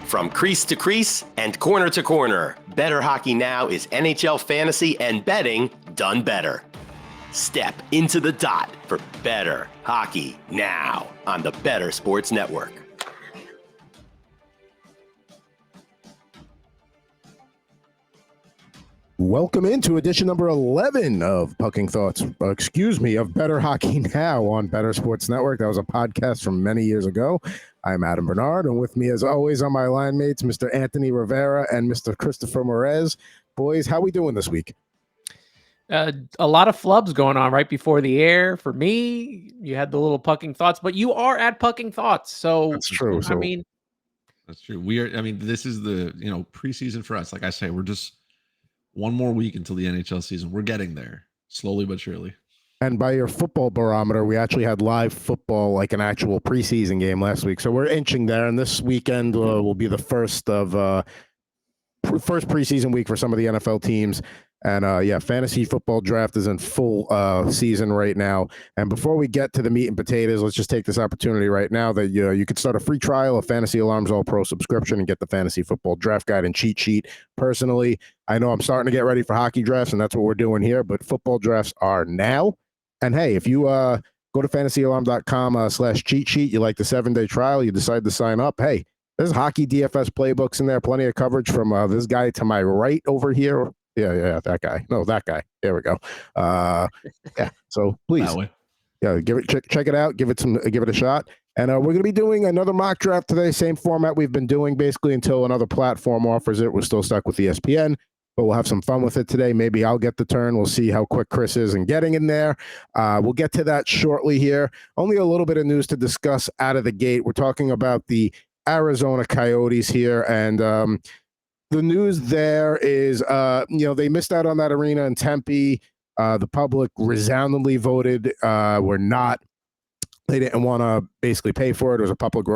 From crease to crease and corner to corner, Bettor Hockey Now is NHL fantasy and betting done better. Step into the dot for Bettor Hockey Now on the Bettor Sports Network. Welcome into edition number 11 of of Bettor Hockey Now on Bettor Sports Network. That was a podcast from many years ago. I'm Adam Bernard, and with me, as always, are my line mates, Mr. Anthony Rivera and Mr. Christopher Morez. Boys, how we doing this week? A lot of flubs going on right before the air. For me, you had the little pucking thoughts, but you are at pucking thoughts, so that's true. That's true. This is the preseason for us. Like I say, we're just one more week until the NHL season. We're getting there slowly but surely. And by your football barometer, we actually had live football, like an actual preseason game last week. So we're inching there. And this weekend will be the first preseason week for some of the NFL teams. And fantasy football draft is in full season right now. And before we get to the meat and potatoes, let's just take this opportunity right now that you could start a free trial of Fantasy Alarms All Pro subscription and get the fantasy football draft guide and cheat sheet. Personally, I know I'm starting to get ready for hockey drafts, and that's what we're doing here. But football drafts are now. And hey, if you go to fantasyalarm.com/cheat sheet, you like the 7-day trial, you decide to sign up. Hey, there's hockey DFS playbooks in there, plenty of coverage from this guy to my right over here. Yeah, that guy. No, that guy. There we go. So please, check it out. Give it a shot. And we're going to be doing another mock draft today. Same format we've been doing basically until another platform offers it. We're still stuck with ESPN, but we'll have some fun with it today. Maybe I'll get the turn. We'll see how quick Chris is in getting in there. We'll get to that shortly here. Only a little bit of news to discuss out of the gate. We're talking about the Arizona Coyotes here, and the news there is, they missed out on that arena in Tempe. The public resoundingly voted they didn't want to basically pay for it. It was a public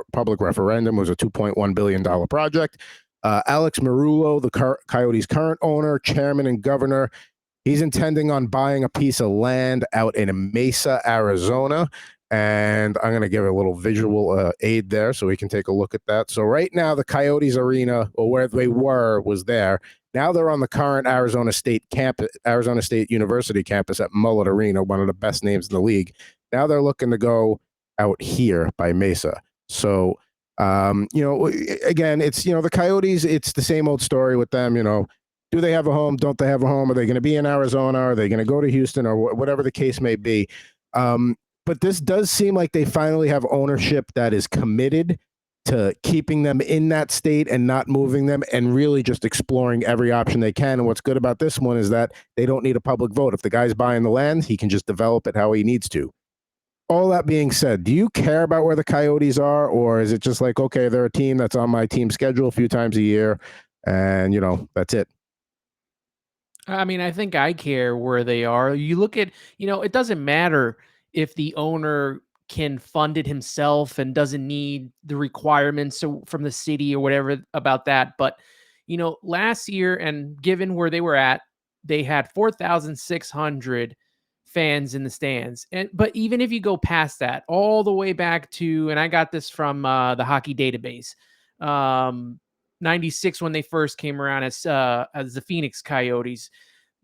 referendum. It was a $2.1 billion project. Alex Marullo, the Coyotes' current owner, chairman, and governor, he's intending on buying a piece of land out in Mesa, Arizona. And I'm going to give a little visual aid there so we can take a look at that. So right now, the Coyotes arena, or where they were, was there. Now they're on the current Arizona State University campus at Mullet Arena, one of the best names in the league. Now they're looking to go out here by Mesa. So, again, it's, the Coyotes, it's the same old story with them. Do they have a home? Don't they have a home? Are they going to be in Arizona? Are they going to go to Houston, or whatever the case may be? But this does seem like they finally have ownership that is committed to keeping them in that state and not moving them, and really just exploring every option they can. And what's good about this one is that they don't need a public vote. If the guy's buying the land, he can just develop it how he needs to. All that being said, do you care about where the Coyotes are, or is it just like, okay, they're a team that's on my team schedule a few times a year, and, that's it? I mean, I think I care where they are. You look at, it doesn't matter if the owner can fund it himself and doesn't need the requirements from the city or whatever about that. But, last year, and given where they were at, they had 4,600 fans in the stands. But even if you go past that, all the way back to, and I got this from the hockey database, 96 when they first came around as the Phoenix Coyotes.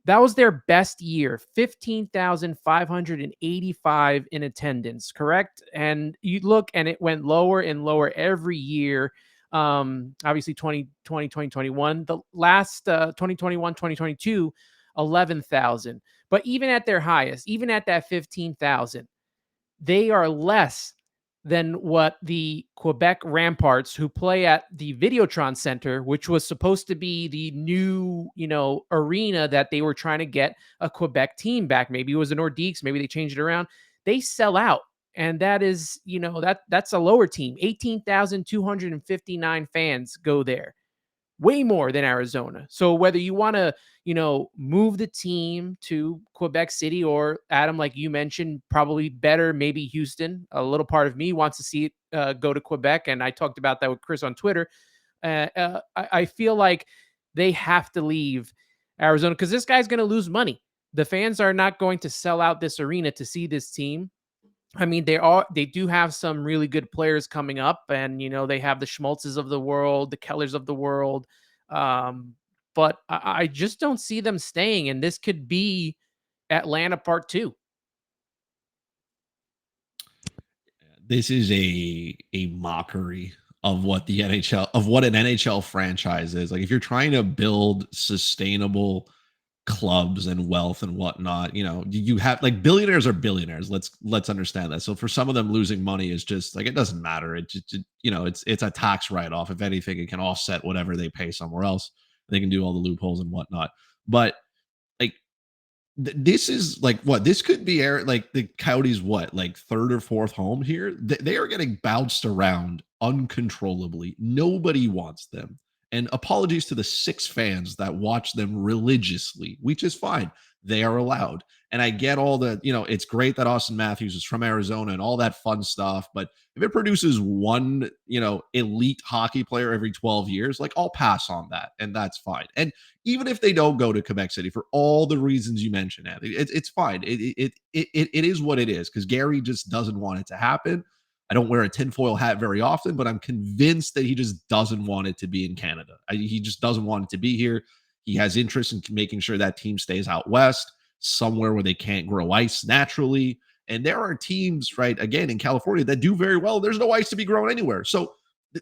That was their best year, 15,585 in attendance, correct? And you look, and it went lower and lower every year. Obviously, 2020, 2021. The last 2021, 2022, 11,000. But even at their highest, even at that 15,000, they are less than what the Quebec Ramparts, who play at the Videotron Center, which was supposed to be the new, arena that they were trying to get a Quebec team back. Maybe it was the Nordiques. Maybe they changed it around. They sell out. And that is, that's a lower team. 18,259 fans go there. Way more than Arizona. So whether you want to, move the team to Quebec City, or Adam, like you mentioned, probably better, maybe Houston. A little part of me wants to see it go to Quebec. And I talked about that with Chris on Twitter. I feel like they have to leave Arizona because this guy's going to lose money. The fans are not going to sell out this arena to see this team. I mean, they do have some really good players coming up, and they have the Schmaltzes of the world, the Kellers of the world. But I just don't see them staying, and this could be Atlanta Part 2. This is a mockery of what the NHL, of what an NHL franchise is. Like, if you're trying to build sustainable clubs and wealth and whatnot, you have, like, billionaires are billionaires. Let's understand that. So for some of them, losing money is just like, it doesn't matter. It's a tax write-off. If anything, it can offset whatever they pay somewhere else. They can do all the loopholes and whatnot. But like, this is like, what this could be, like the Coyotes, what, like third or fourth home here. They are getting bounced around uncontrollably. Nobody wants them. And apologies to the 6 fans that watch them religiously, which is fine. They are allowed. And I get all the, it's great that Austin Matthews is from Arizona and all that fun stuff. But if it produces one, elite hockey player every 12 years, like, I'll pass on that. And that's fine. And even if they don't go to Quebec City for all the reasons you mentioned, Anthony, it's fine. It is what it is, because Gary just doesn't want it to happen. I don't wear a tinfoil hat very often, but I'm convinced that he just doesn't want it to be in Canada. He just doesn't want it to be here. He has interest in making sure that team stays out west, somewhere where they can't grow ice naturally. And there are teams, right, again, in California that do very well. There's no ice to be grown anywhere. So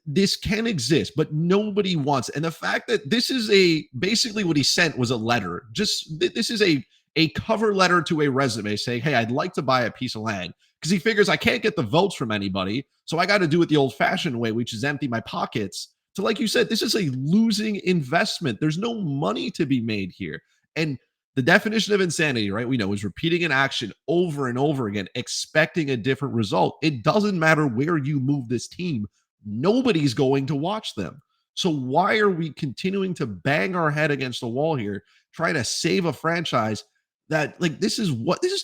this can exist, but nobody wants it. And the fact that this is basically what he sent was a letter. This is a cover letter to a resume saying, hey, I'd like to buy a piece of land, because he figures I can't get the votes from anybody. So I got to do it the old fashioned way, which is empty my pockets. So like you said, this is a losing investment. There's no money to be made here. And the definition of insanity, right, we know, is repeating an action over and over again, expecting a different result. It doesn't matter where you move this team. Nobody's going to watch them. So why are we continuing to bang our head against the wall here, trying to save a franchise that, like, this is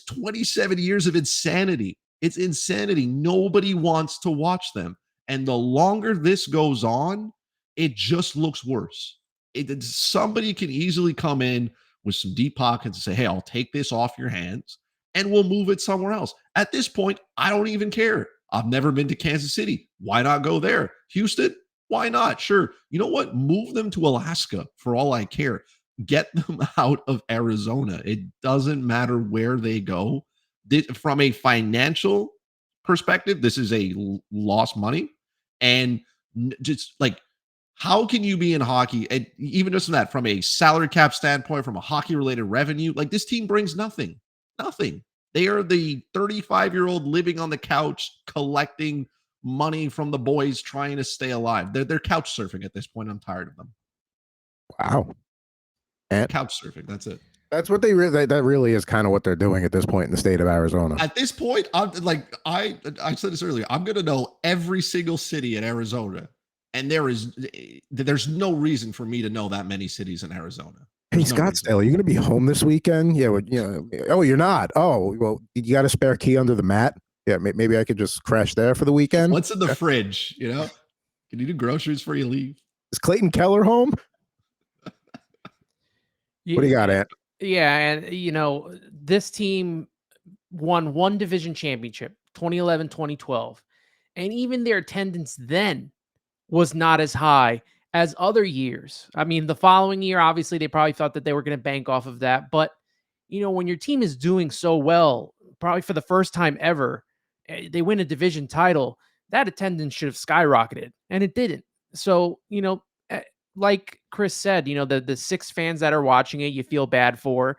27 years of insanity. It's insanity. Nobody wants to watch them. And the longer this goes on, it just looks worse. Somebody can easily come in with some deep pockets and say, hey, I'll take this off your hands and we'll move it somewhere else. At this point, I don't even care. I've never been to Kansas City. Why not go there? Houston? Why not? Sure. You know what? Move them to Alaska for all I care. Get them out of Arizona. It doesn't matter where they go. From a financial perspective, this is a lost money. And just like, how can you be in hockey? And even just from a salary cap standpoint, from a hockey related revenue, like, this team brings nothing. They are the 35-year-old living on the couch, collecting money from the boys, trying to stay alive. They're couch surfing at this point. I'm tired of them. Wow. And couch surfing. That's it. That's what that really is kind of what they're doing at this point in the state of Arizona. At this point, I said this earlier, I'm going to know every single city in Arizona. And there's no reason for me to know that many cities in Arizona. Hey, Scottsdale, are you going to be home this weekend? Yeah. Oh, you're not. Oh, well, you got a spare key under the mat? Yeah, maybe I could just crash there for the weekend. What's in the fridge? Can you do groceries before you leave? Is Clayton Keller home? What do you got, Ant? Yeah, and this team won one division championship, 2011, 2012. And even their attendance then was not as high as other years. I mean, the following year, obviously, they probably thought that they were going to bank off of that. But, when your team is doing so well, probably for the first time ever, they win a division title, that attendance should have skyrocketed, and it didn't. So, like Chris said, the 6 fans that are watching it, you feel bad for.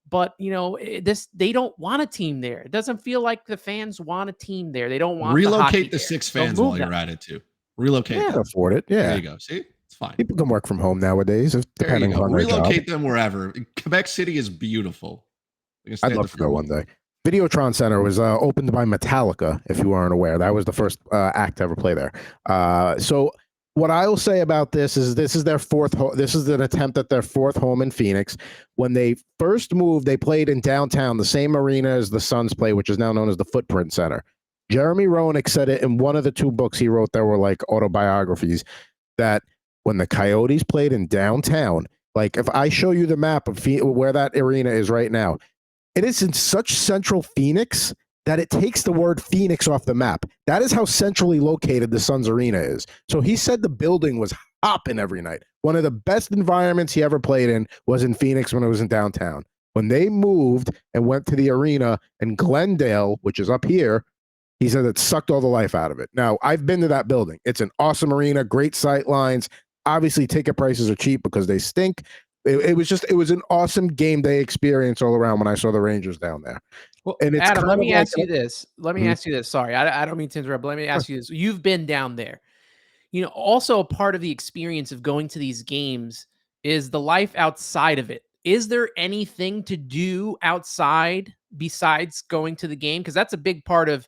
But, they don't want a team there. It doesn't feel like the fans want a team there. They don't want relocate the 6 fans while you're at it too. Relocate. Yeah, afford it. Yeah, there you go. See, it's fine. People can work from home nowadays, depending on their relocate job. them wherever. Quebec City is beautiful. I'd love to go one day. Videotron Center was opened by Metallica, if you weren't aware. That was the first act to ever play there. So what I will say about this is their fourth. This is an attempt at their fourth home in Phoenix. When they first moved, they played in downtown, the same arena as the Suns play, which is now known as the Footprint Center. Jeremy Roenick said it in one of the 2 books he wrote that were like autobiographies, that when the Coyotes played in downtown, like, if I show you the map of where that arena is right now, it is in such central Phoenix that it takes the word Phoenix off the map. That is how centrally located the Suns Arena is. So he said the building was hopping every night. One of the best environments he ever played in was in Phoenix when it was in downtown. When they moved and went to the arena in Glendale, which is up here, he said it sucked all the life out of it. Now, I've been to that building. It's an awesome arena, great sight lines. Obviously, ticket prices are cheap because they stink. It was an awesome game day experience all around when I saw the Rangers down there. Well, And it's Adam, kind let of me like ask you this. Let me ask you this. Sorry, I don't mean to interrupt, but let me ask you this. You've been down there. Also a part of the experience of going to these games is the life outside of it. Is there anything to do outside besides going to the game? Because that's a big part of,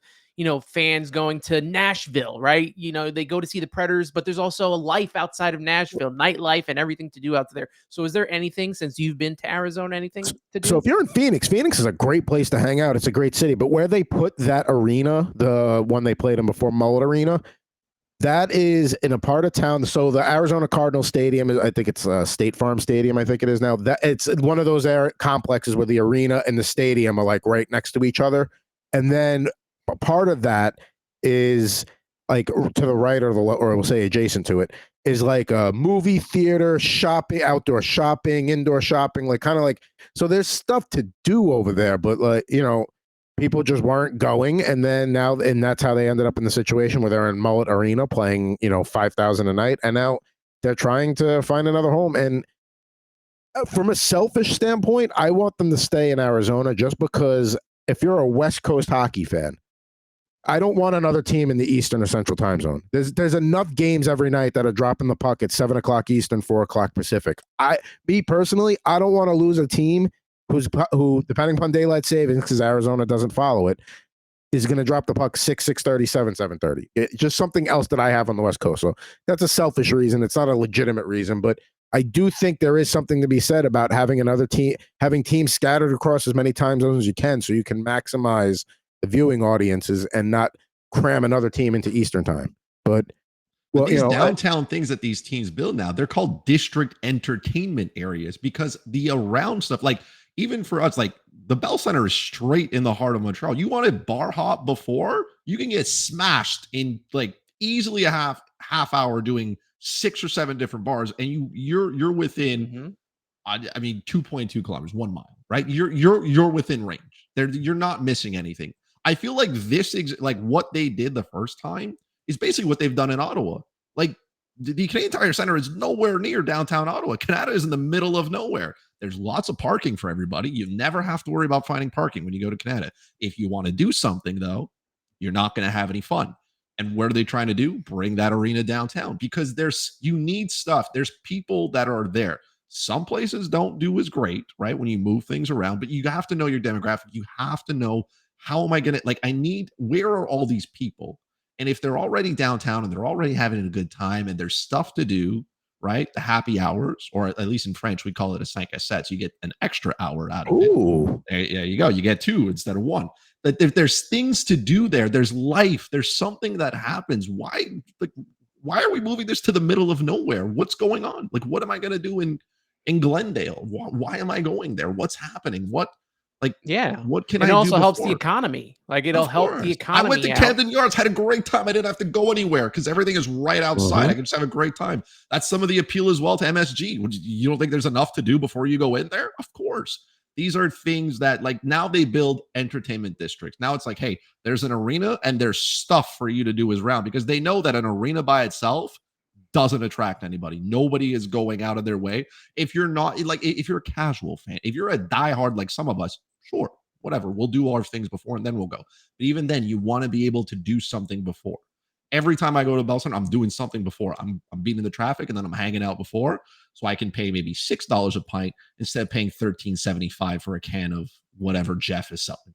fans going to Nashville, right? They go to see the Predators, but there's also a life outside of Nashville, nightlife and everything to do out there. So is there anything, since you've been to Arizona, anything to do? So if you're in Phoenix, Phoenix is a great place to hang out. It's a great city. But where they put that arena, the one they played in before, Mullet Arena, that is in a part of town. So the Arizona Cardinal Stadium, I think it's State Farm Stadium, I think it is now. That it's one of those complexes where the arena and the stadium are like right next to each other. And then part of that is like to the right or we'll say adjacent to it is like a movie theater, shopping, outdoor shopping, indoor shopping, like kind of like, so there's stuff to do over there, but like, people just weren't going. And then and that's how they ended up in the situation where they're in Mullet Arena playing, 5,000 a night. And now they're trying to find another home. And from a selfish standpoint, I want them to stay in Arizona just because if you're a West Coast hockey fan, I don't want another team in the Eastern or Central time zone. There's enough games every night that are dropping the puck at 7:00 Eastern, 4:00 Pacific. Me personally, I don't want to lose a team who, depending upon daylight savings, because Arizona doesn't follow it, is going to drop the puck 6:30, 7:30. It's just something else that I have on the West Coast. So that's a selfish reason. It's not a legitimate reason, but I do think there is something to be said about having having teams scattered across as many time zones as you can, so you can maximize the viewing audiences and not cram another team into Eastern time. But these downtown things that these teams build now, they're called district entertainment areas because the around stuff, like even for us, like the Bell Center is straight in the heart of Montreal. You wanted bar hop before, you can get smashed in like easily a half hour doing 6 or 7 different bars, and you're within. I mean, 2.2 kilometers, 1 mile, right? You're within range. You're not missing anything. I feel like like what they did the first time is basically what they've done in Ottawa. Like the Canadian Tire Center is nowhere near downtown Ottawa. Canada is in the middle of nowhere. There's lots of parking for everybody. You never have to worry about finding parking when you go to Canada. If you want to do something, though, you're not going to have any fun. And what are they trying to do? Bring that arena downtown because you need stuff. There's people that are there. Some places don't do as great, right? When you move things around, but you have to know your demographic. You have to know how am I going to, where are all these people? And if they're already downtown and they're already having a good time and there's stuff to do, right? The happy hours, or at least in French, we call it a 5 à 7. So you get an extra hour out of it. There you go. You get 2 instead of 1. But if there's things to do there, there's life, there's something that happens. Why are we moving this to the middle of nowhere? What's going on? Like, what am I going to do in Glendale? Why am I going there? What's happening? What can I do? It also helps the economy. Like it'll help the economy. I went to Camden Yards, had a great time. I didn't have to go anywhere because everything is right outside. I can just have a great time. That's some of the appeal as well to MSG. You don't think there's enough to do before you go in there? Of course. These are things that like now they build entertainment districts. Now it's like, hey, there's an arena and there's stuff for you to do as around because they know that an arena by itself doesn't attract anybody. Nobody is going out of their way. If you're not if you're a casual fan, if you're a diehard like some of us, sure, whatever. We'll do our things before and then we'll go. But even then, you want to be able to do something before. Every time I go to Bell Center, I'm doing something before. I'm beating the traffic and then I'm hanging out before. So I can pay maybe $6 a pint instead of paying $13.75 for a can of whatever Jeff is selling.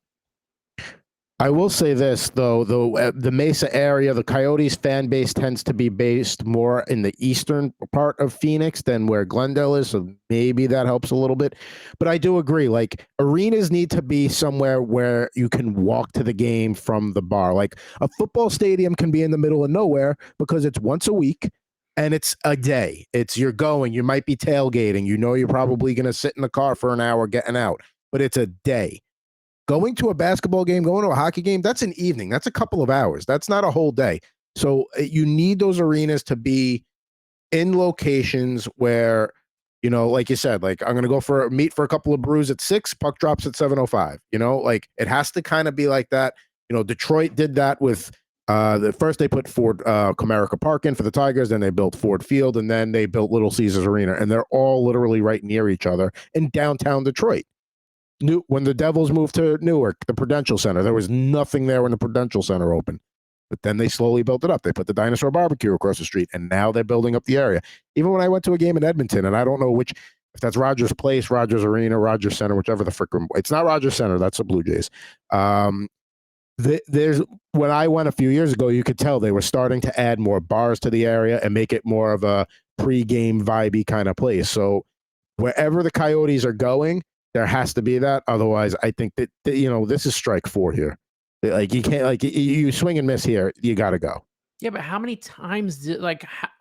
I will say this, though, the Mesa area, the Coyotes fan base tends to be based more in the eastern part of Phoenix than where Glendale is, so maybe that helps a little bit. But I do agree, like, arenas need to be somewhere where you can walk to the game from the bar. Like, a football stadium can be in the middle of nowhere because it's once a week, and it's a day. You might be tailgating. You're probably going to sit in the car for an hour getting out, but it's a day. Going to a basketball game, going to a hockey game, that's an evening. That's a couple of hours. That's not a whole day. So you need those arenas to be in locations where, you know, like you said, like I'm going to go for meet for a couple of brews at 6, puck drops at 7:05. You know, like it has to kind of be like that. You know, Detroit did that with the first they put Ford Comerica Park in for the Tigers, then they built Ford Field, and then they built Little Caesars Arena, and they're all literally right near each other in downtown Detroit. When the Devils moved to Newark, the Prudential Center, there was nothing there when the Prudential Center opened. But then they slowly built it up. They put the Dinosaur Barbecue across the street, and now they're building up the area. Even when I went to a game in Edmonton, and I don't know if that's Rogers Place, Rogers Arena, Rogers Center, whichever the frick. It's not Rogers Center. That's the Blue Jays. There's when I went a few years ago, you could tell they were starting to add more bars to the area and make it more of a pre-game vibey kind of place. So wherever the Coyotes are going, there has to be that. Otherwise, I think that you know, this is strike 4 here. Like you can't, like you swing and miss here. You got to go. Yeah, but how many times did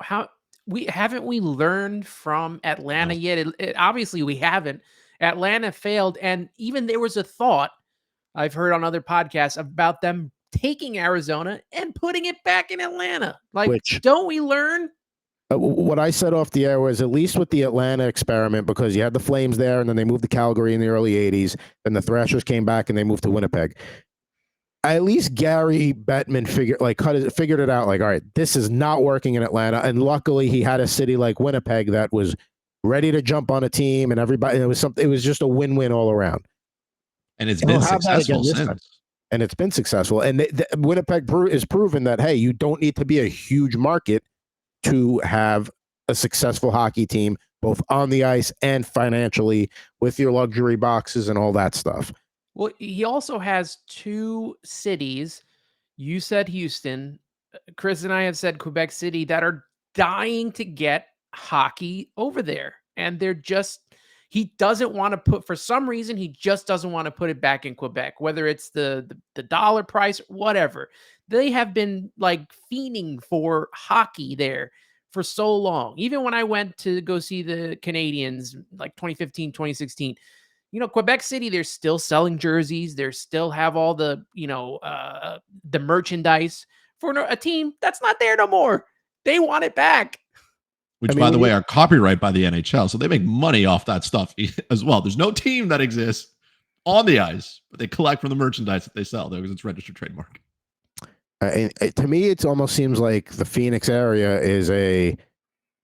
how we learned from Atlanta yet? Obviously we haven't. Atlanta failed, and even there was a thought I've heard on other podcasts about them taking Arizona and putting it back in Atlanta. Like, don't we learn? What I said off the air was, at least with the Atlanta experiment, because you had the Flames there, and then they moved to Calgary in the early 80s, then the Thrashers came back and they moved to Winnipeg. At least Gary Bettman figured it out. Like, all right, this is not working in Atlanta, and luckily he had a city like Winnipeg that was ready to jump on a team, and everybody. It was just a win-win all around. And it's been successful since. And it's been successful. And Winnipeg is proven that, hey, you don't need to be a huge market to have a successful hockey team, both on the ice and financially, with your luxury boxes and all that stuff. Well, he also has 2 cities. You said Houston. Chris and I have said Quebec City, that are dying to get hockey over there. And he doesn't want to put, for some reason, he just doesn't want to put it back in Quebec, whether it's the dollar price, whatever. They have been like fiending for hockey there for so long. Even when I went to go see the Canadians, like 2015, 2016, you know, Quebec City, they're still selling jerseys. They still have all the, you know, the merchandise for a team that's not there no more. They want it back. Which, by the way, are copyright by the NHL. So they make money off that stuff as well. There's no team that exists on the ice, but they collect from the merchandise that they sell because it's registered trademark. To me, it almost seems like the Phoenix area is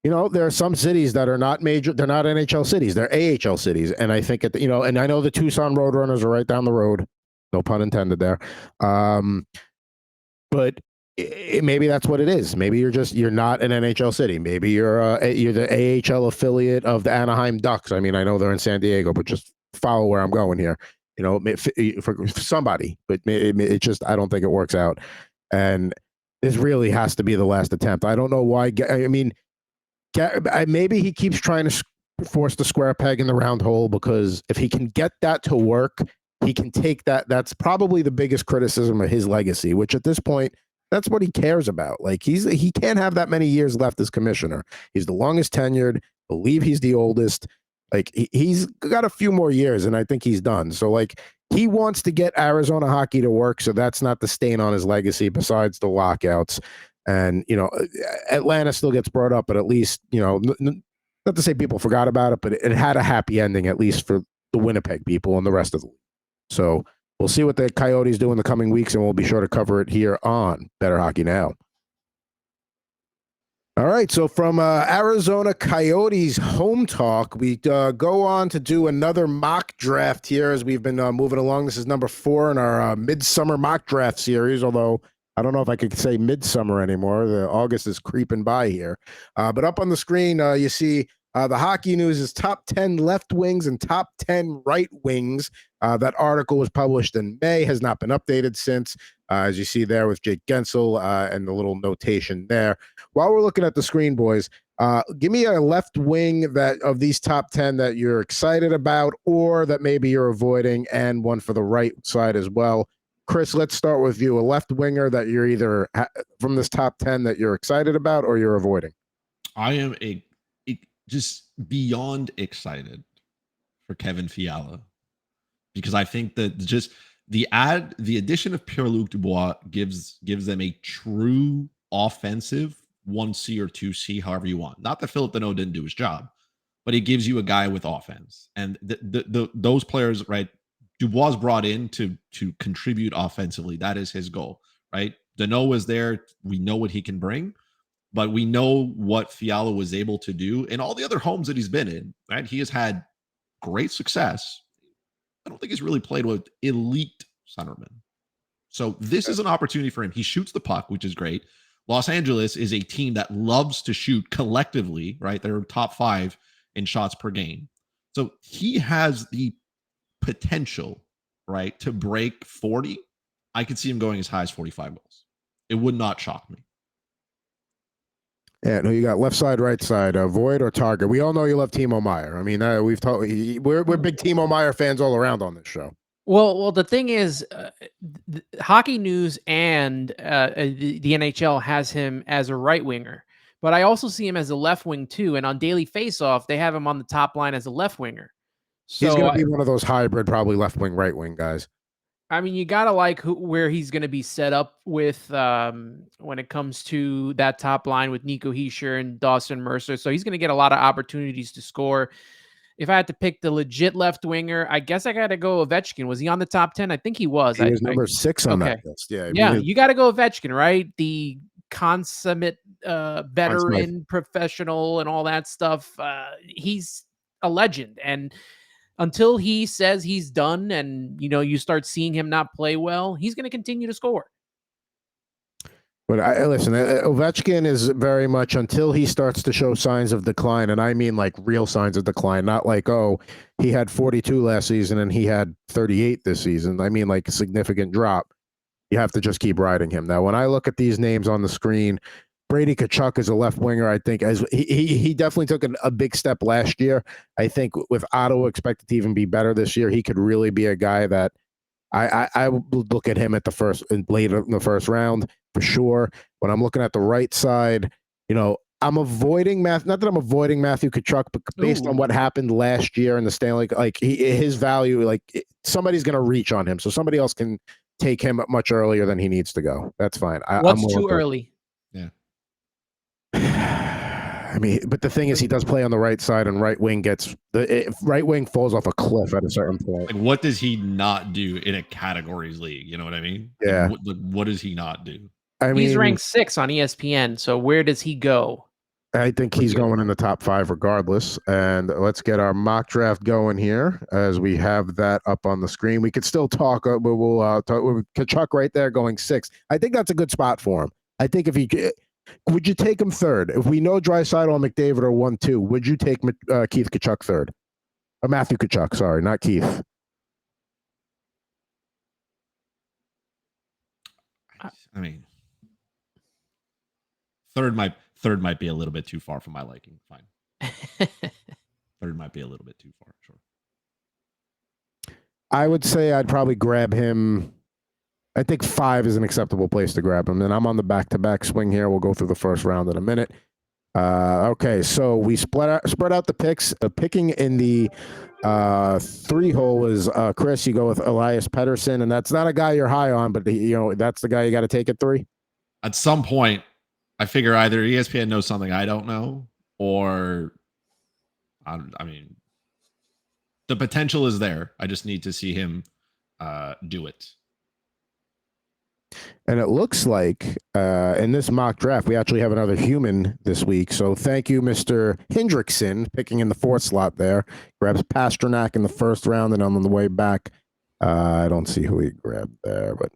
you know, there are some cities that are not major. They're not NHL cities. They're AHL cities. And I think, you know, and I know the Tucson Roadrunners are right down the road. No pun intended there. But maybe that's what it is. Maybe you're not an NHL city. Maybe you're the AHL affiliate of the Anaheim Ducks. I mean, I know they're in San Diego, but just follow where I'm going here. You know, for somebody, but it just, I don't think it works out. And this really has to be the last attempt. I don't know why. I mean, maybe he keeps trying to force the square peg in the round hole, because if he can get that to work, he can take that. That's probably the biggest criticism of his legacy, which at this point, that's what he cares about. Like, he can't have that many years left as commissioner. He's the longest tenured. Believe he's the oldest. Like, he's got a few more years, and I think he's done. So, like, he wants to get Arizona hockey to work, so that's not the stain on his legacy besides the lockouts. And, you know, Atlanta still gets brought up, but at least, you know, not to say people forgot about it, but it had a happy ending, at least for the Winnipeg people and the rest of the league. So we'll see what the Coyotes do in the coming weeks, and we'll be sure to cover it here on Bettor Hockey Now. All right, so from Arizona Coyotes home talk, we go on to do another mock draft here as we've been moving along. This is number 4 in our midsummer mock draft series, although I don't know if I could say midsummer anymore. The August is creeping by here. But up on the screen, you see the Hockey News is top 10 left wings and top 10 right wings. That article was published in May, has not been updated since, as you see there with Jake Gensel and the little notation there. While we're looking at the screen, boys, give me a left wing of these top 10 that you're excited about or that maybe you're avoiding, and one for the right side as well. Chris, let's start with you. A left winger that you're either from this top 10 that you're excited about or you're avoiding. I am just beyond excited for Kevin Fiala, because I think that just the addition of Pierre-Luc Dubois gives them a true offensive 1C or 2C, however you want. Not that Philip Deneau didn't do his job, but it gives you a guy with offense. And those players, right? Dubois brought in to contribute offensively. That is his goal, right? Deneau is there. We know what he can bring, but we know what Fiala was able to do in all the other homes that he's been in, right? He has had great success. I don't think he's really played with elite centermen. So this is an opportunity for him. He shoots the puck, which is great. Los Angeles is a team that loves to shoot collectively, right? They're top 5 in shots per game. So he has the potential, right, to break 40. I could see him going as high as 45 goals. It would not shock me. Yeah, no, you got left side, right side, Void or Target. We all know you love Timo Meyer. I mean, we've talked. We're big Timo Meyer fans all around on this show. Well, the thing is, Hockey News and the NHL has him as a right winger, but I also see him as a left wing too. And on Daily Faceoff, they have him on the top line as a left winger. So he's going to be one of those hybrid, probably left wing, right wing guys. I mean, you gotta like where he's going to be set up with when it comes to that top line with Nico Hischier and Dawson Mercer. So he's going to get a lot of opportunities to score. If I had to pick the legit left winger, I guess I got to go Ovechkin. Was he on the top 10? I think he was. He was number 6 on that list. Yeah, you got to go Ovechkin, right? The consummate veteran, professional, and all that stuff. He's a legend, and until he says he's done and, you start seeing him not play well, he's going to continue to score. But listen, Ovechkin is very much until he starts to show signs of decline. And I mean like real signs of decline, not like, oh, he had 42 last season and he had 38 this season. I mean like a significant drop. You have to just keep riding him. Now, when I look at these names on the screen, Brady Tkachuk is a left winger. I think as he definitely took a big step last year. I think with Ottawa expected to even be better this year, he could really be a guy that I would look at him at late in the first round for sure. When I'm looking at the right side, I'm avoiding not that I'm avoiding Matthew Tkachuk, but based on what happened last year in the Stanley, like his value, somebody's going to reach on him, so somebody else can take him much earlier than he needs to go. That's fine. What's too early? Yeah. I mean, but the thing is, he does play on the right side, and right wing right wing falls off a cliff at a certain point. Like, what does he not do in a categories league? You know what I mean? Yeah. What does he not do? He's ranked 6 on ESPN. So where does he go? I think he's going in the top 5 regardless. And let's get our mock draft going here as we have that up on the screen. We could still talk, but we'll talk with Tkachuk right there going 6. I think that's a good spot for him. I think would you take him 3rd? If we know Draisaitl and McDavid are 1-2, would you take Keith Tkachuk 3rd? Or Matthew Tkachuk, sorry, not Keith. I mean, third might be a little bit too far for my liking. Fine. 3rd might be a little bit too far. Sure. I would say I'd probably grab him. I think 5 is an acceptable place to grab him. And I'm on the back-to-back swing here. We'll go through the first round in a minute. Okay, so we spread out the picks. Picking in the 3-hole is Chris. You go with Elias Pettersson, and that's not a guy you're high on, but that's the guy you got to take at 3. At some point, I figure either ESPN knows something I don't know, or I mean, the potential is there. I just need to see him do it. And it looks like in this mock draft, we actually have another human this week. So thank you, Mr. Hendrickson, picking in the 4th slot there. Grabs Pasternak in the 1st round, and on the way back, I don't see who he grabbed there, but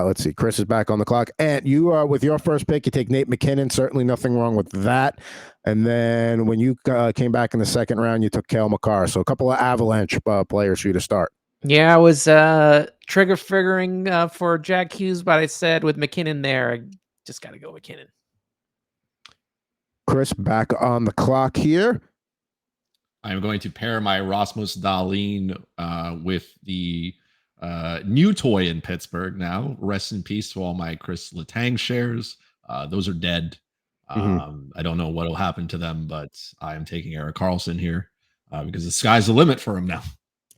let's see. Chris is back on the clock. And you are with your first pick. You take Nate McKinnon. Certainly nothing wrong with that. And then when you came back in the 2nd round, you took Cale Makar. So a couple of Avalanche players for you to start. Yeah, I was trigger figuring for Jack Hughes, but I said with McKinnon there, I just got to go McKinnon. Chris, back on the clock here. I'm going to pair my Rasmus Dahlin with the new toy in Pittsburgh now. Rest in peace to all my Chris Letang shares. Those are dead. I don't know what will happen to them, but I am taking Erik Karlsson here because the sky's the limit for him now.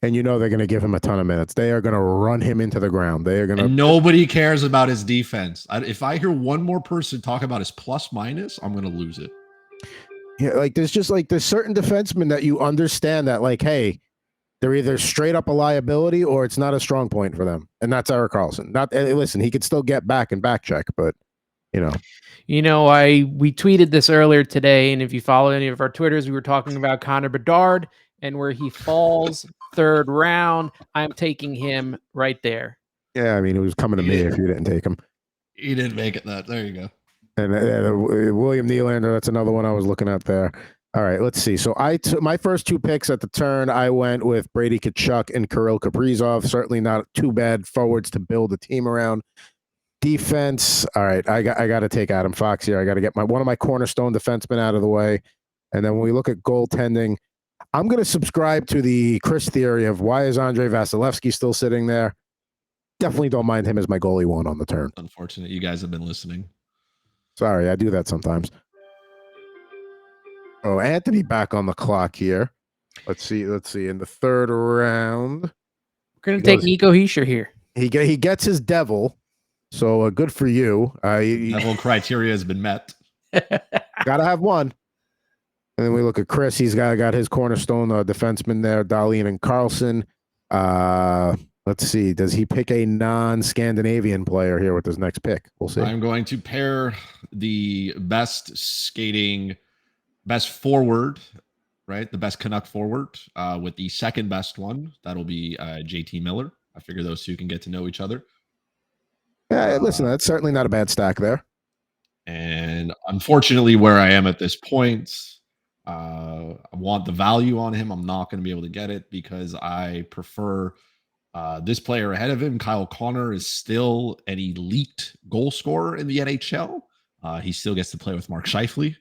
And you know they're going to give him a ton of minutes. They are going to run him into the ground. They are going to. And nobody cares about his defense. If I hear one more person talk about his plus minus, I'm going to lose it. Yeah, like there's certain defensemen that you understand that, like, hey, they're either straight up a liability or it's not a strong point for them, and that's Erik Karlsson. Not listen, he could still get back and back check, but you know. We tweeted this earlier today, and if you follow any of our Twitters, we were talking about Connor Bedard and where he falls third round. I'm taking him right there. Yeah, I mean, it was coming to me if you didn't take him. He didn't make it. There you go. And William Nylander, that's another one I was looking at there. All right, let's see. So my first two picks at the turn, I went with Brady Tkachuk and Kirill Kaprizov. Certainly not too bad forwards to build a team around. Defense, all right, I got to take Adam Fox here. I got to get one of my cornerstone defensemen out of the way. And then when we look at goaltending, I'm going to subscribe to the Chris theory of why is Andrei Vasilevsky still sitting there? Definitely don't mind him as my goalie one on the turn. Unfortunate you guys have been listening. Sorry, I do that sometimes. Oh, Anthony back on the clock here. Let's see. In the third round, We're going to take Nico Hischier here. He gets his devil. So good for you. Devil criteria has been met. Gotta have one. And then we look at Chris. He's got his cornerstone defenseman there, Dahlin and Karlsson. Let's see. Does he pick a non-Scandinavian player here with his next pick? We'll see. I'm going to pair the best forward, right? The best Canuck forward with the second best one. That'll be JT Miller. I figure those two can get to know each other. Yeah, listen, that's certainly not a bad stack there. And unfortunately, where I am at this point, I want the value on him. I'm not going to be able to get it because I prefer this player ahead of him. Kyle Connor is still an elite goal scorer in the NHL. He still gets to play with Mark Scheifele.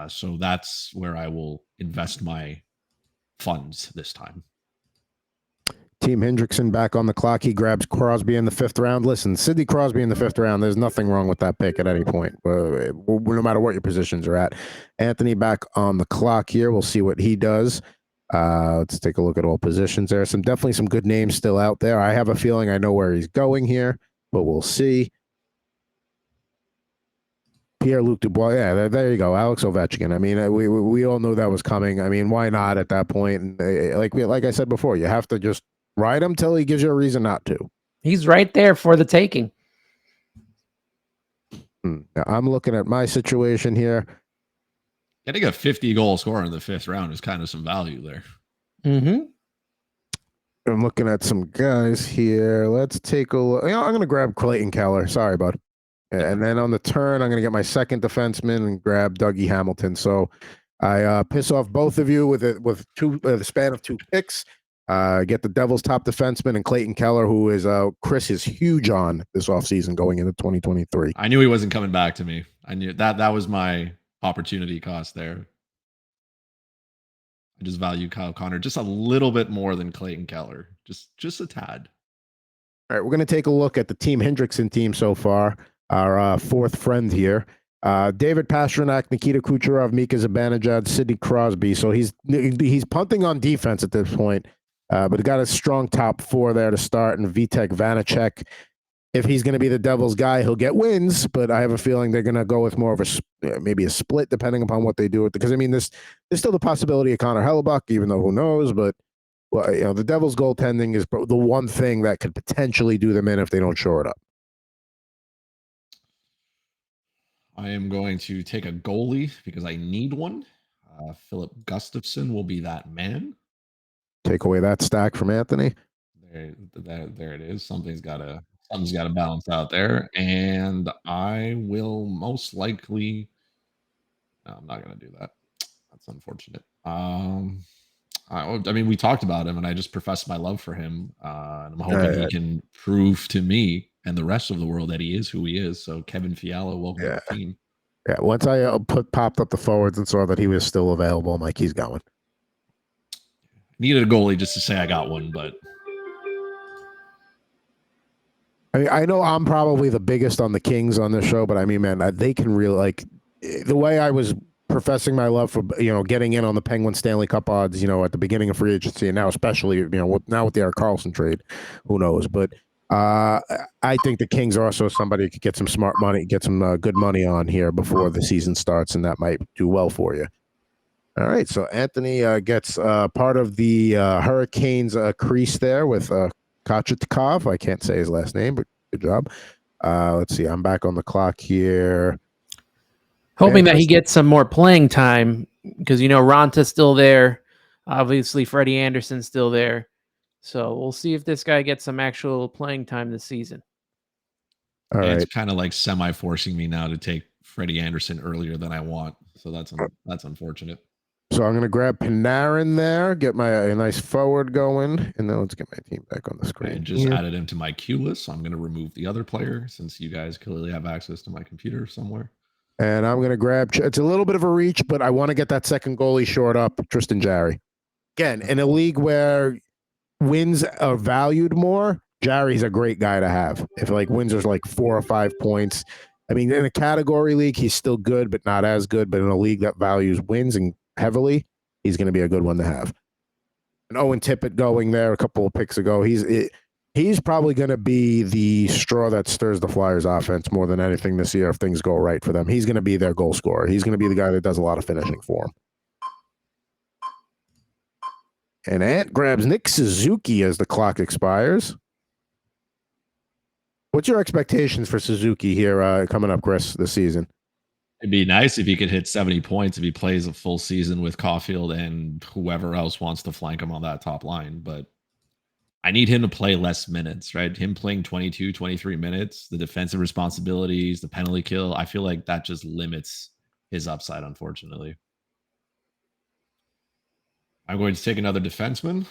So that's where I will invest my funds this time. Team Hendrickson back on the clock. He grabs Crosby in the fifth round. Listen, Sidney Crosby in the fifth round, there's nothing wrong with that pick at any point, no matter what your positions are at. Anthony back on the clock here. We'll see what he does. Let's take a look at all positions there. Definitely some good names still out there. I have a feeling I know where he's going here, but we'll see. Pierre-Luc Dubois. Yeah, there you go. Alex Ovechkin. I mean, we all knew that was coming. I mean, why not at that point? And like I said before, you have to just ride him till he gives you a reason not to. He's right there for the taking. Now, I'm looking at my situation here. Getting a 50-goal scorer in the fifth round is kind of some value there. Mm-hmm. I'm looking at some guys here. Let's take a look. I'm going to grab Clayton Keller. Sorry, bud. And then on the turn, I'm going to get my second defenseman and grab Dougie Hamilton. So I piss off both of you with the span of two picks. Get the Devils' top defenseman and Clayton Keller, who is Chris is huge on this offseason going into 2023. I knew he wasn't coming back to me. I knew that was my opportunity cost there. I just value Kyle Connor just a little bit more than Clayton Keller, just a tad. All right, we're going to take a look at the Team Hendrickson team so far. Our fourth friend here. David Pastrnak, Nikita Kucherov, Mika Zibanejad, Sidney Crosby. So he's punting on defense at this point, but he got a strong top four there to start, and Vitek Vanacek. If he's going to be the Devils guy, he'll get wins, but I have a feeling they're going to go with more of maybe a split, depending upon what they do. Because I mean, there's still the possibility of Connor Hellebuck, even though who knows. But the Devils' goaltending is the one thing that could potentially do them in if they don't shore it up. I am going to take a goalie because I need one. Philip Gustafson will be that man. Take away that stack from Anthony. There it is. Something's got to balance out there, and I will most likely. No, I'm not going to do that. That's unfortunate. I mean, we talked about him, and I just professed my love for him. And I'm hoping he can prove to me and the rest of the world that he is who he is. So Kevin Fiala, welcome to the team. Yeah, once I popped up the forwards and saw that he was still available, I'm like, he's going. Needed a goalie just to say I got one, but I mean, I know I'm probably the biggest on the Kings on this show, but I mean, man, they can really the way I was professing my love for getting in on the Penguins Stanley Cup odds, at the beginning of free agency, and now especially now with the Eric Carlson trade, who knows? But I think the Kings are also somebody who could get some smart money, get some good money on here before the season starts, and that might do well for you. All right, so Anthony gets part of the Hurricanes crease there with Kochetkov. I can't say his last name, but good job. Let's see. I'm back on the clock here. Hoping that he gets some more playing time because, Ronta's still there. Obviously, Freddie Anderson's still there. So we'll see if this guy gets some actual playing time this season. All right. It's kind of like semi-forcing me now to take Freddie Anderson earlier than I want. So that's unfortunate. So I'm going to grab Panarin there, get a nice forward going, and then let's get my team back on the screen. I just added him to my queue list, so I'm going to remove the other player since you guys clearly have access to my computer somewhere. And I'm going to grab, it's a little bit of a reach, but I want to get that second goalie short up, Tristan Jarry. Again, in a league where wins are valued more, Jarry's a great guy to have. If wins are 4 or 5 points, I mean, in a category league, he's still good, but not as good. But in a league that values wins and heavily, he's going to be a good one to have. And Owen Tippett going there a couple of picks ago. He's probably going to be the straw that stirs the Flyers offense more than anything this year if things go right for them. He's going to be their goal scorer. He's going to be the guy that does a lot of finishing for them. And Ant grabs Nick Suzuki as the clock expires. What's your expectations for Suzuki here coming up, Chris, this season? It'd be nice if he could hit 70 points if he plays a full season with Caulfield and whoever else wants to flank him on that top line. But I need him to play less minutes, right? Him playing 22, 23 minutes, the defensive responsibilities, the penalty kill, I feel like that just limits his upside, unfortunately. I'm going to take another defenseman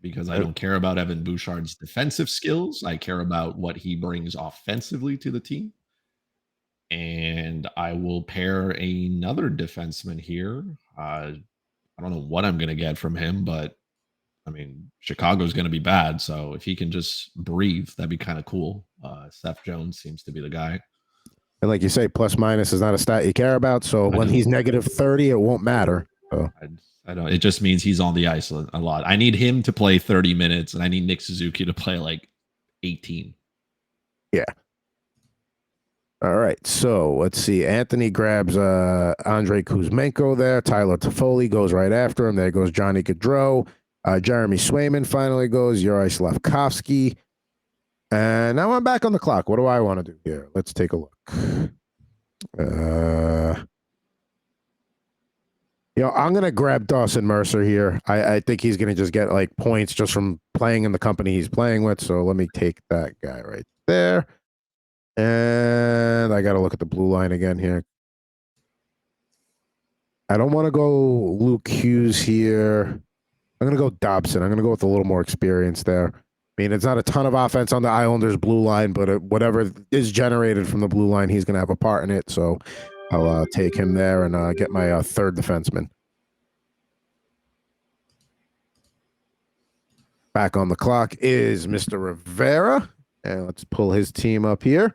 because I don't care about Evan Bouchard's defensive skills. I care about what he brings offensively to the team. And I will pair another defenseman here. I don't know what I'm going to get from him, but I mean, Chicago's going to be bad. So if he can just breathe, that'd be kind of cool. Seth Jones seems to be the guy. And like you say, plus minus is not a stat you care about. So when he's negative 30, it won't matter. So. I don't. It just means he's on the ice a lot. I need him to play 30 minutes, and I need Nick Suzuki to play 18. Yeah. All right, so let's see. Anthony grabs Andrei Kuzmenko there. Tyler Toffoli goes right after him. There goes Johnny Gaudreau. Jeremy Swayman finally goes. Yuri Slavkovsky. And now I'm back on the clock. What do I want to do here? Let's take a look. I'm going to grab Dawson Mercer here. I think he's going to just get points just from playing in the company he's playing with. So let me take that guy right there. And I got to look at the blue line again here. I don't want to go Luke Hughes here. I'm going to go Dobson. I'm going to go with a little more experience there. I mean, it's not a ton of offense on the Islanders' blue line, but whatever is generated from the blue line, he's going to have a part in it. So I'll take him there and get my third defenseman. Back on the clock is Mr. Rivera. And let's pull his team up here.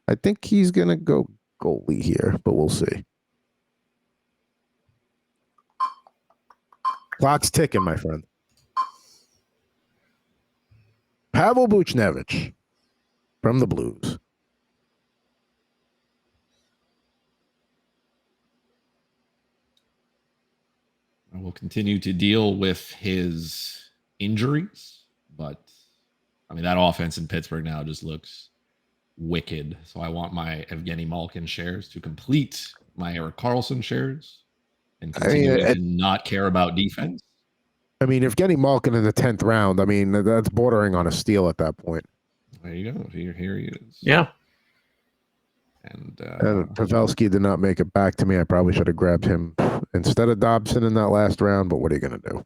I think he's going to go goalie here, but we'll see. Clock's ticking, my friend. Pavel Buchnevich from the Blues. I will continue to deal with his injuries, but I mean, that offense in Pittsburgh now just looks wicked. So I want my Evgeny Malkin shares to complete my Eric Carlson shares and continue to not care about defense. I mean, Evgeny Malkin in the 10th round, I mean, that's bordering on a steal at that point. There you go. Here he is. Yeah. And Pavelski did not make it back to me. I probably should have grabbed him instead of Dobson in that last round, but what are you going to do?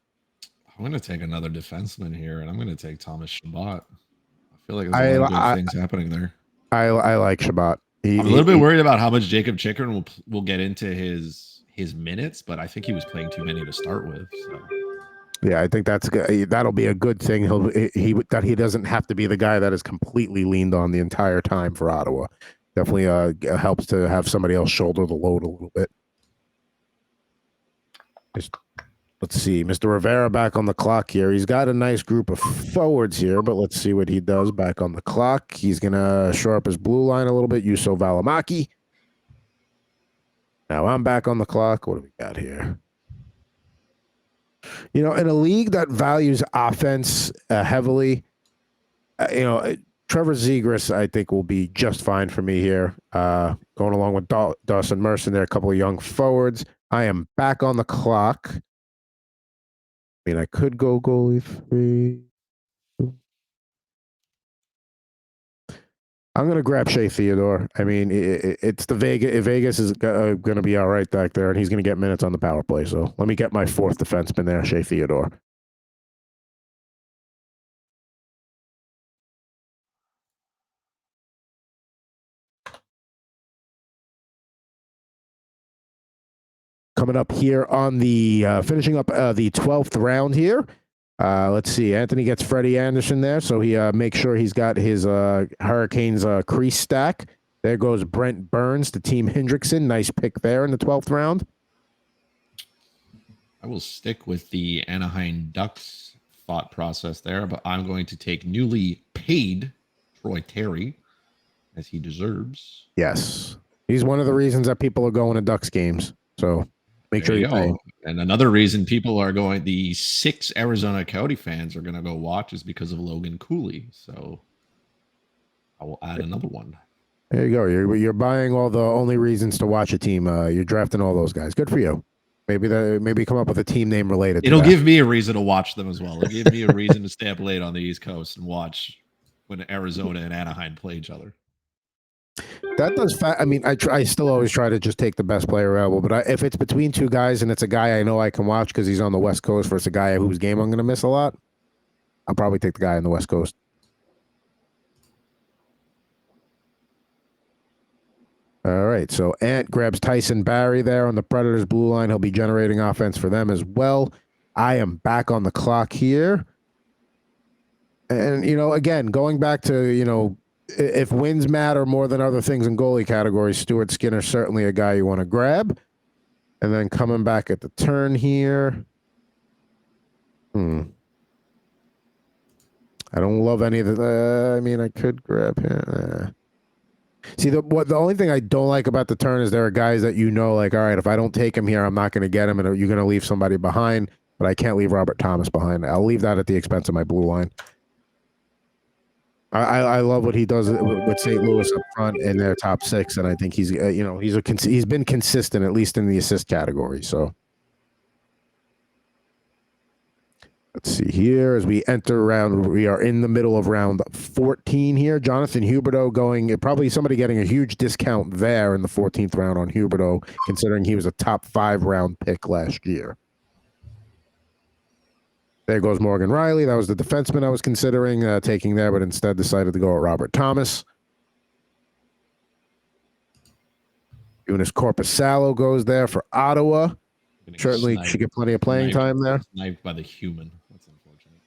I'm going to take another defenseman here, and I'm going to take Thomas Chabot. I feel like there's a lot of good things happening there. I like Chabot. I'm a little bit worried about how much Jacob Chikrin will get into his minutes, but I think he was playing too many to start with. So. Yeah, I think that'll be a good thing. That he doesn't have to be the guy that is completely leaned on the entire time for Ottawa. Definitely helps to have somebody else shoulder the load a little bit. Let's see, Mr. Rivera back on the clock here. He's got a nice group of forwards here, but let's see what he does back on the clock. He's going to shore up his blue line a little bit. Juuso Valimaki. Now I'm back on the clock. What do we got here? In a league that values offense heavily, Trevor Zegras, I think, will be just fine for me here. Going along with Dawson Merson there, a couple of young forwards. I am back on the clock. I mean, I could go goalie 3. I'm going to grab Shea Theodore. I mean, it's the Vegas. Vegas is going to be all right back there, and he's going to get minutes on the power play. So let me get my 4th defenseman there, Shea Theodore. Coming up here on the finishing up the 12th round here. Let's see. Anthony gets Freddie Anderson there, so he makes sure he's got his Hurricanes crease stack. There goes Brent Burns to Team Hendrickson. Nice pick there in the 12th round. I will stick with the Anaheim Ducks thought process there, but I'm going to take newly paid Troy Terry, as he deserves. Yes. He's one of the reasons that people are going to Ducks games. So make sure you pay. And another reason people are going, the 6 Arizona Coyote fans are going to go watch, is because of Logan Cooley. So I will add another one. There you go. You're buying all the only reasons to watch a team. You're drafting all those guys. Good for you. Maybe come up with a team name related. It'll give me a reason to watch them as well. It'll give me a reason to stay up late on the East Coast and watch when Arizona and Anaheim play each other. That does. I mean, I still always try to just take the best player available. But if it's between 2 guys and it's a guy I know I can watch because he's on the West Coast versus a guy whose game I'm going to miss a lot, I'll probably take the guy on the West Coast. All right, so Ant grabs Tyson Barrie there on the Predators blue line. He'll be generating offense for them as well. I am back on the clock here. And, again, going back to, if wins matter more than other things in goalie categories, Stuart Skinner's certainly a guy you want to grab. And then coming back at the turn here. I don't love any of the. I mean, I could grab him. See, the only thing I don't like about the turn is there are guys that like, all right, if I don't take him here, I'm not going to get him, and you're going to leave somebody behind. But I can't leave Robert Thomas behind. I'll leave that at the expense of my blue line. I love what he does with St. Louis up front in their top 6, and I think he's he's been consistent, at least in the assist category. So let's see here as we enter round. We are in the middle of round 14 here. Jonathan Huberdeau going, probably somebody getting a huge discount there in the 14th round on Huberdeau, considering he was a top 5 round pick last year. There goes Morgan Riley. That was the defenseman I was considering taking there, but instead decided to go at Robert Thomas. Eunice Corpusalo goes there for Ottawa. Certainly should get plenty of playing time there. Sniped by the human. That's unfortunate.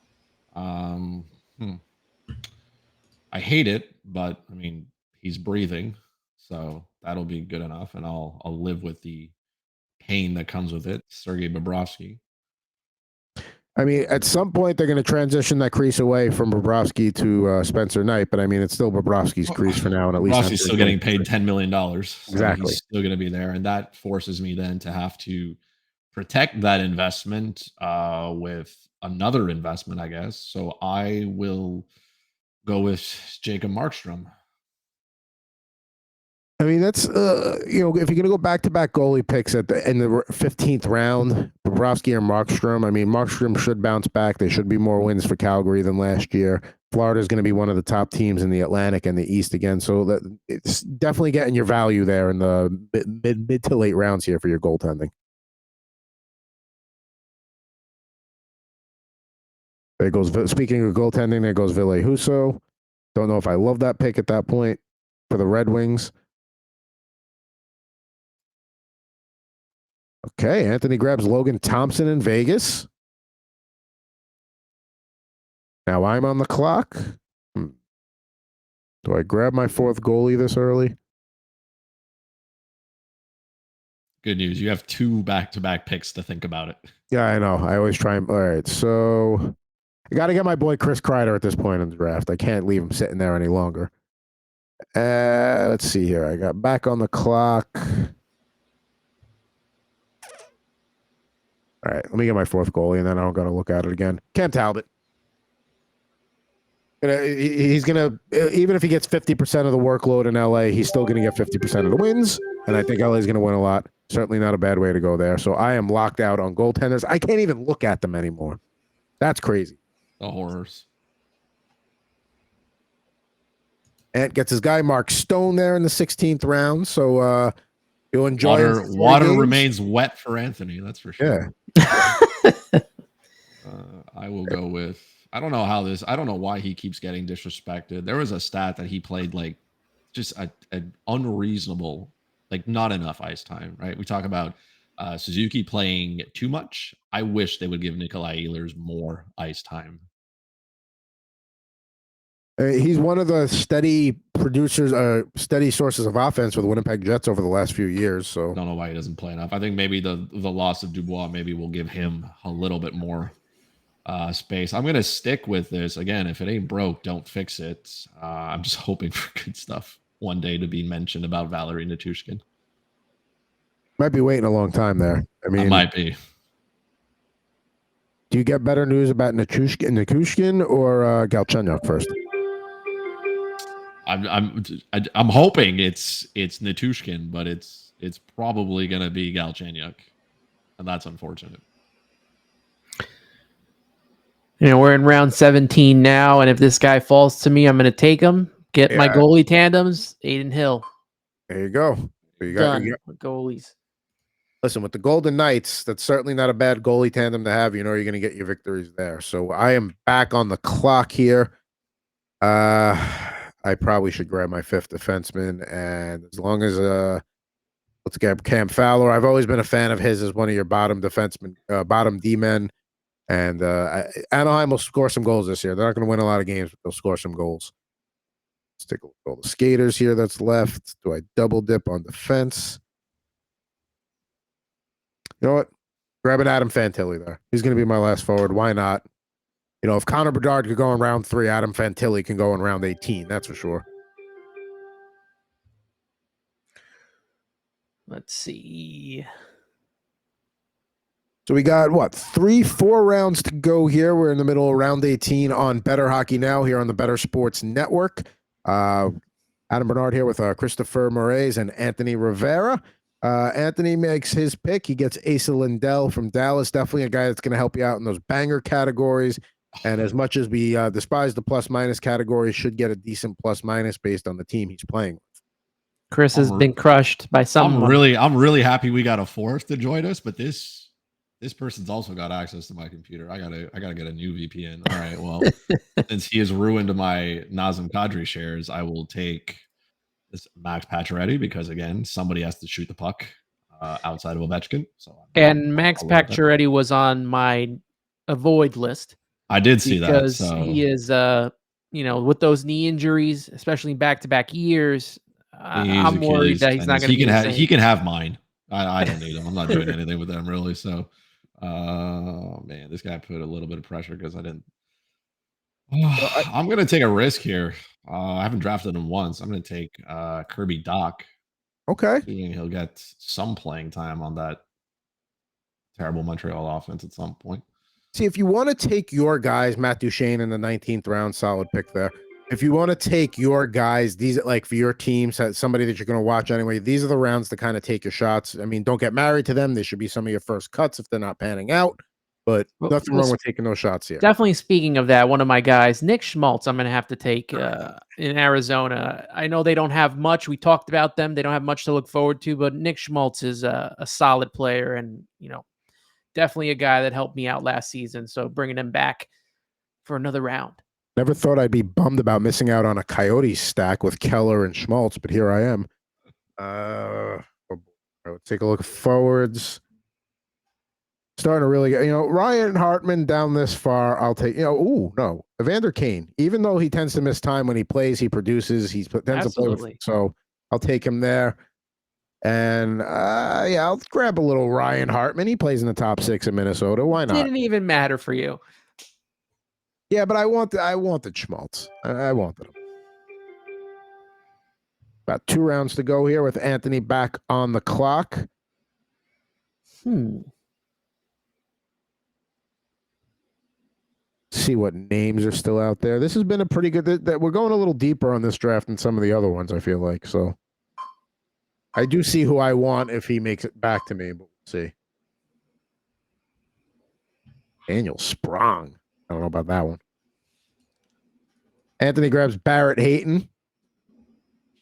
I hate it, but I mean, he's breathing, so that'll be good enough, and I'll live with the pain that comes with it. Sergei Bobrovsky. I mean, at some point they're going to transition that crease away from Bobrovsky to Spencer Knight, but I mean, it's still Bobrovsky's crease for now, and at least Bobrovsky's still getting paid $10 million. So exactly, he's still going to be there, and that forces me then to have to protect that investment with another investment, I guess. So I will go with Jacob Markstrom. I mean, that's if you're going to go back-to-back goalie picks in the 15th round, Bobrovsky or Markstrom. I mean, Markstrom should bounce back. There should be more wins for Calgary than last year. Florida is going to be one of the top teams in the Atlantic and the East again, so that it's definitely getting your value there in the mid to late rounds here for your goaltending. There goes. Speaking of goaltending, there goes Ville Husso. Don't know if I love that pick at that point for the Red Wings. Okay, Anthony grabs Logan Thompson in Vegas. Now I'm on the clock. Do I grab my 4th goalie this early? Good news. You have 2 back-to-back picks to think about it. Yeah, I know. I always try and. All right, so I got to get my boy Chris Kreider at this point in the draft. I can't leave him sitting there any longer. Let's see here. I got back on the clock. All right, let me get my 4th goalie, and then I don't got to look at it again. Cam Talbot. He's going to, even if he gets 50% of the workload in LA, he's still going to get 50% of the wins. And I think LA is going to win a lot. Certainly not a bad way to go there. So I am locked out on goaltenders. I can't even look at them anymore. That's crazy. The horrors. Ant gets his guy Mark Stone there in the 16th round. So you'll enjoy water remains wet for Anthony. That's for sure. Yeah. I will go with, I don't know why he keeps getting disrespected. There was a stat that he played like just an unreasonable, like not enough ice time, right? We talk about Suzuki playing too much. I wish they would give Nikolai Ehlers more ice time. He's one of the steady producers, steady sources of offense for the Winnipeg Jets over the last few years. So I don't know why he doesn't play enough. I think maybe the loss of Dubois maybe will give him a little bit more space. I'm going to stick with this. Again, if it ain't broke, don't fix it. I'm just hoping for good stuff one day to be mentioned about Valerie Nichushkin. Might be waiting a long time there. I mean, might be. Do you get better news about Nichushkin or Galchenyuk first? I'm hoping it's Nichushkin, but it's probably going to be Galchenyuk, and that's unfortunate. You know, we're in round 17 now, and if this guy falls to me, I'm going to take him. Get my goalie tandems, Aiden Hill. There you go. So you got goalies. Listen, with the Golden Knights, that's certainly not a bad goalie tandem to have. You know, you're going to get your victories there. So I am back on the clock here. I probably should grab my 5th defenseman, and as long as let's get Cam Fowler. I've always been a fan of his as one of your bottom defensemen, bottom D-men. And Anaheim will score some goals this year. They're not going to win a lot of games, but they'll score some goals. Let's take a look at all the skaters here that's left. Do I double dip on defense? You know what? Grab an Adam Fantilli there. He's going to be my last forward. Why not? You know, if Connor Bedard could go in round 3, Adam Fantilli can go in round 18. That's for sure. Let's see. So we got, 4 rounds to go here. We're in the middle of round 18 on Bettor Hockey Now here on the Bettor Sports Network. Adam Bernard here with Christopher Moraes and Anthony Rivera. Anthony makes his pick. He gets Asa Lindell from Dallas. Definitely a guy that's going to help you out in those banger categories. And as much as we despise the plus-minus category, should get a decent plus-minus based on the team he's playing with. Chris has been crushed by someone. I'm really happy we got a 4th to join us, but this person's also got access to my computer. I gotta get a new VPN. All right, well, since he has ruined my Nazem Kadri shares, I will take this Max Pacioretty because again, somebody has to shoot the puck outside of Ovechkin. So Max Pacioretty was on my avoid list. I did see that because he is, with those knee injuries, especially back-to-back years. I'm worried that he's not going to be. He can have mine. I don't need him. I'm not doing anything with them really. So. Man, this guy put a little bit of pressure because I didn't. I'm going to take a risk here. I haven't drafted him once. I'm going to take Kirby Doc. Okay. He'll get some playing time on that terrible Montreal offense at some point. See, if you want to take your guys, Matt Duchene in the 19th round, solid pick there. If you want to take your guys, these like for your teams, somebody that you're going to watch anyway, these are the rounds to kind of take your shots. I mean, don't get married to them. They should be some of your first cuts if they're not panning out. But nothing wrong with taking those shots here. Definitely speaking of that, one of my guys, Nick Schmaltz, I'm going to have to take in Arizona. I know they don't have much. We talked about them. They don't have much to look forward to, but Nick Schmaltz is a solid player and, definitely a guy that helped me out last season. So bringing him back for another round. Never thought I'd be bummed about missing out on a Coyotes stack with Keller and Schmaltz, but here I am. Let's take a look at forwards. Starting to really get, Ryan Hartman down this far. I'll take, Evander Kane. Even though he tends to miss time when he plays, he produces. He tends to play with, so I'll take him there. And yeah, I'll grab a little Ryan Hartman. He plays in the top 6 in Minnesota. Why not? Didn't even matter for you. Yeah, but I wanted Schmaltz. I wanted him. About 2 rounds to go here with Anthony back on the clock. See what names are still out there. This has been a pretty good. That we're going a little deeper on this draft than some of the other ones, I feel like. So I do see who I want if he makes it back to me, but we'll see. Daniel Sprong. I don't know about that one. Anthony grabs Barrett Hayton.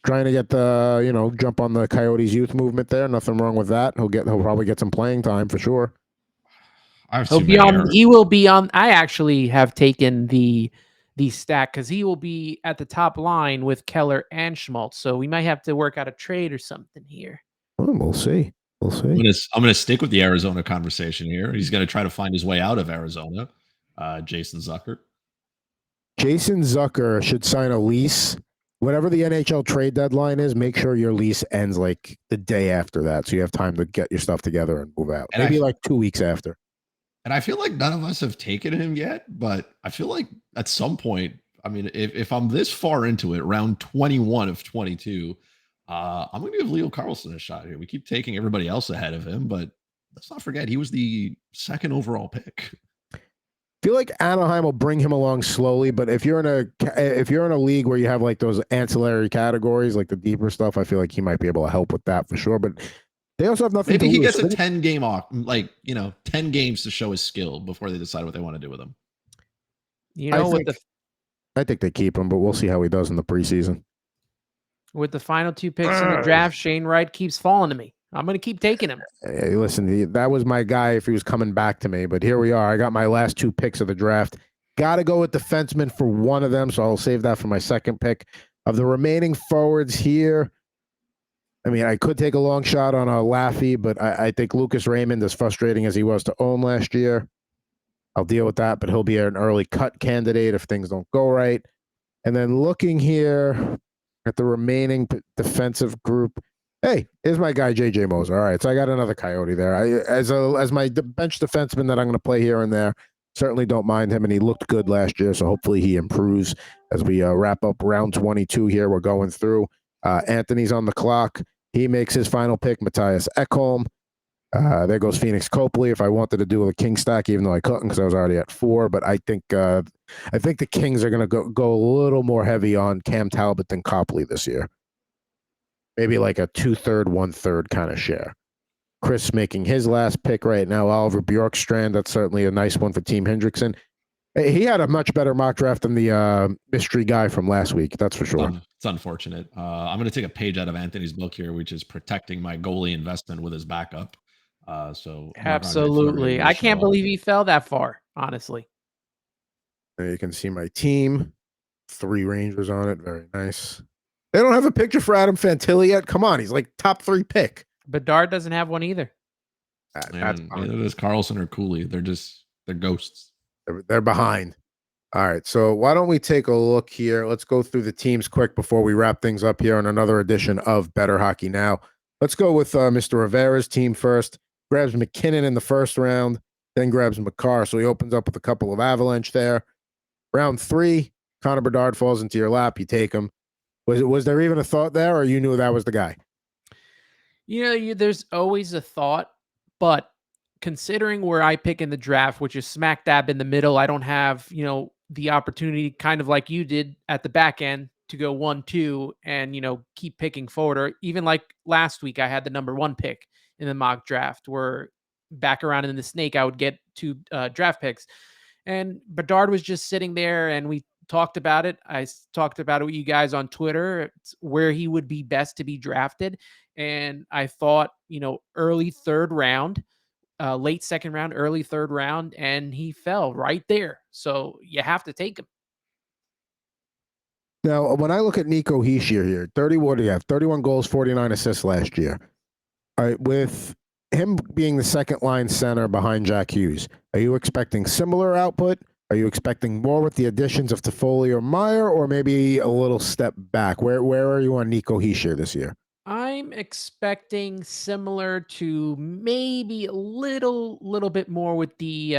Trying to get the, jump on the Coyotes youth movement there. Nothing wrong with that. He'll probably get some playing time for sure. He will be on. I actually have taken the stack because he will be at the top line with Keller and Schmaltz. So we might have to work out a trade or something here. Well, we'll see. We'll see. I'm gonna stick with the Arizona conversation here. He's gonna try to find his way out of Arizona. Jason Zucker. Jason Zucker should sign a lease. Whatever the NHL trade deadline is, make sure your lease ends like the day after that, so you have time to get your stuff together and move out. Maybe like 2 weeks after. And I feel like none of us have taken him yet, but I feel like at some point, I mean, if I'm this far into it, round 21 of 22, I'm going to give Leo Carlson a shot here. We keep taking everybody else ahead of him, but let's not forget he was the 2nd overall pick. I feel like Anaheim will bring him along slowly, but if you're in a league where you have like those ancillary categories, like the deeper stuff, I feel like he might be able to help with that for sure. But they also have nothing. Maybe he gets a 10 game off, 10 games to show his skill before they decide what they want to do with him. I think they keep him, but we'll see how he does in the preseason. With the final 2 picks in the draft, Shane Wright keeps falling to me. I'm going to keep taking him. Hey, listen, that was my guy if he was coming back to me, but here we are. I got my last 2 picks of the draft. Got to go with defenseman for one of them, so I'll save that for my second pick. Of the remaining forwards here, I mean, I could take a long shot on a Laffy, but I think Lucas Raymond, as frustrating as he was to own last year, I'll deal with that, but he'll be an early cut candidate if things don't go right. And then looking here at the remaining defensive group, hey, here's my guy, J.J. Moser. All right, so I got another Coyote there. As my bench defenseman that I'm going to play here and there, certainly don't mind him, and he looked good last year, so hopefully he improves as we wrap up round 22 here. We're going through. Anthony's on the clock. He makes his final pick, Matthias Ekholm. There goes Phoenix Copley. If I wanted to do a king stack, even though I couldn't because I was already at 4, but I think the Kings are going to go a little more heavy on Cam Talbot than Copley this year. Maybe like a 2/3, 1/3 kind of share. Chris making his last pick right now. Oliver Bjorkstrand. That's certainly a nice one for Team Hendrickson. He had a much better mock draft than the mystery guy from last week. That's for sure. It's unfortunate. I'm going to take a page out of Anthony's book here, which is protecting my goalie investment with his backup. So absolutely, I can't believe he fell that far. Honestly, there you can see my team. 3 Rangers on it. Very nice. They don't have a picture for Adam Fantilli yet. Come on, he's like top 3 pick. Bedard doesn't have one either. That's neither does Carlson or Cooley. They're ghosts. They're behind. All right, so why don't we take a look here? Let's go through the teams quick before we wrap things up here on another edition of Bettor Hockey Now. Let's go with Mr. Rivera's team first. Grabs McKinnon in the first round, then grabs McCarr. So he opens up with a couple of Avalanche there. Round 3, Connor Bedard falls into your lap. You take him. Was there even a thought there, or you knew that was the guy? There's always a thought, but considering where I pick in the draft, which is smack dab in the middle, I don't have, the opportunity, kind of like you did at the back end, to go 1-2 and, keep picking forward. Or even like last week, I had the number 1 pick in the mock draft, where back around in the snake, I would get 2 draft picks. And Bedard was just sitting there, and we talked about it. I talked about it with you guys on Twitter, where he would be best to be drafted. And I thought, early 3rd round, late 2nd round, early 3rd round, and he fell right there. So you have to take him. Now, when I look at Nico Hischier here, 31 goals, 49 assists last year. All right, with him being the second line center behind Jack Hughes, are you expecting similar output? Are you expecting more with the additions of Toffoli or Meyer, or maybe a little step back? Where are you on Nico Hischier this year? I'm expecting similar to maybe a little bit more with the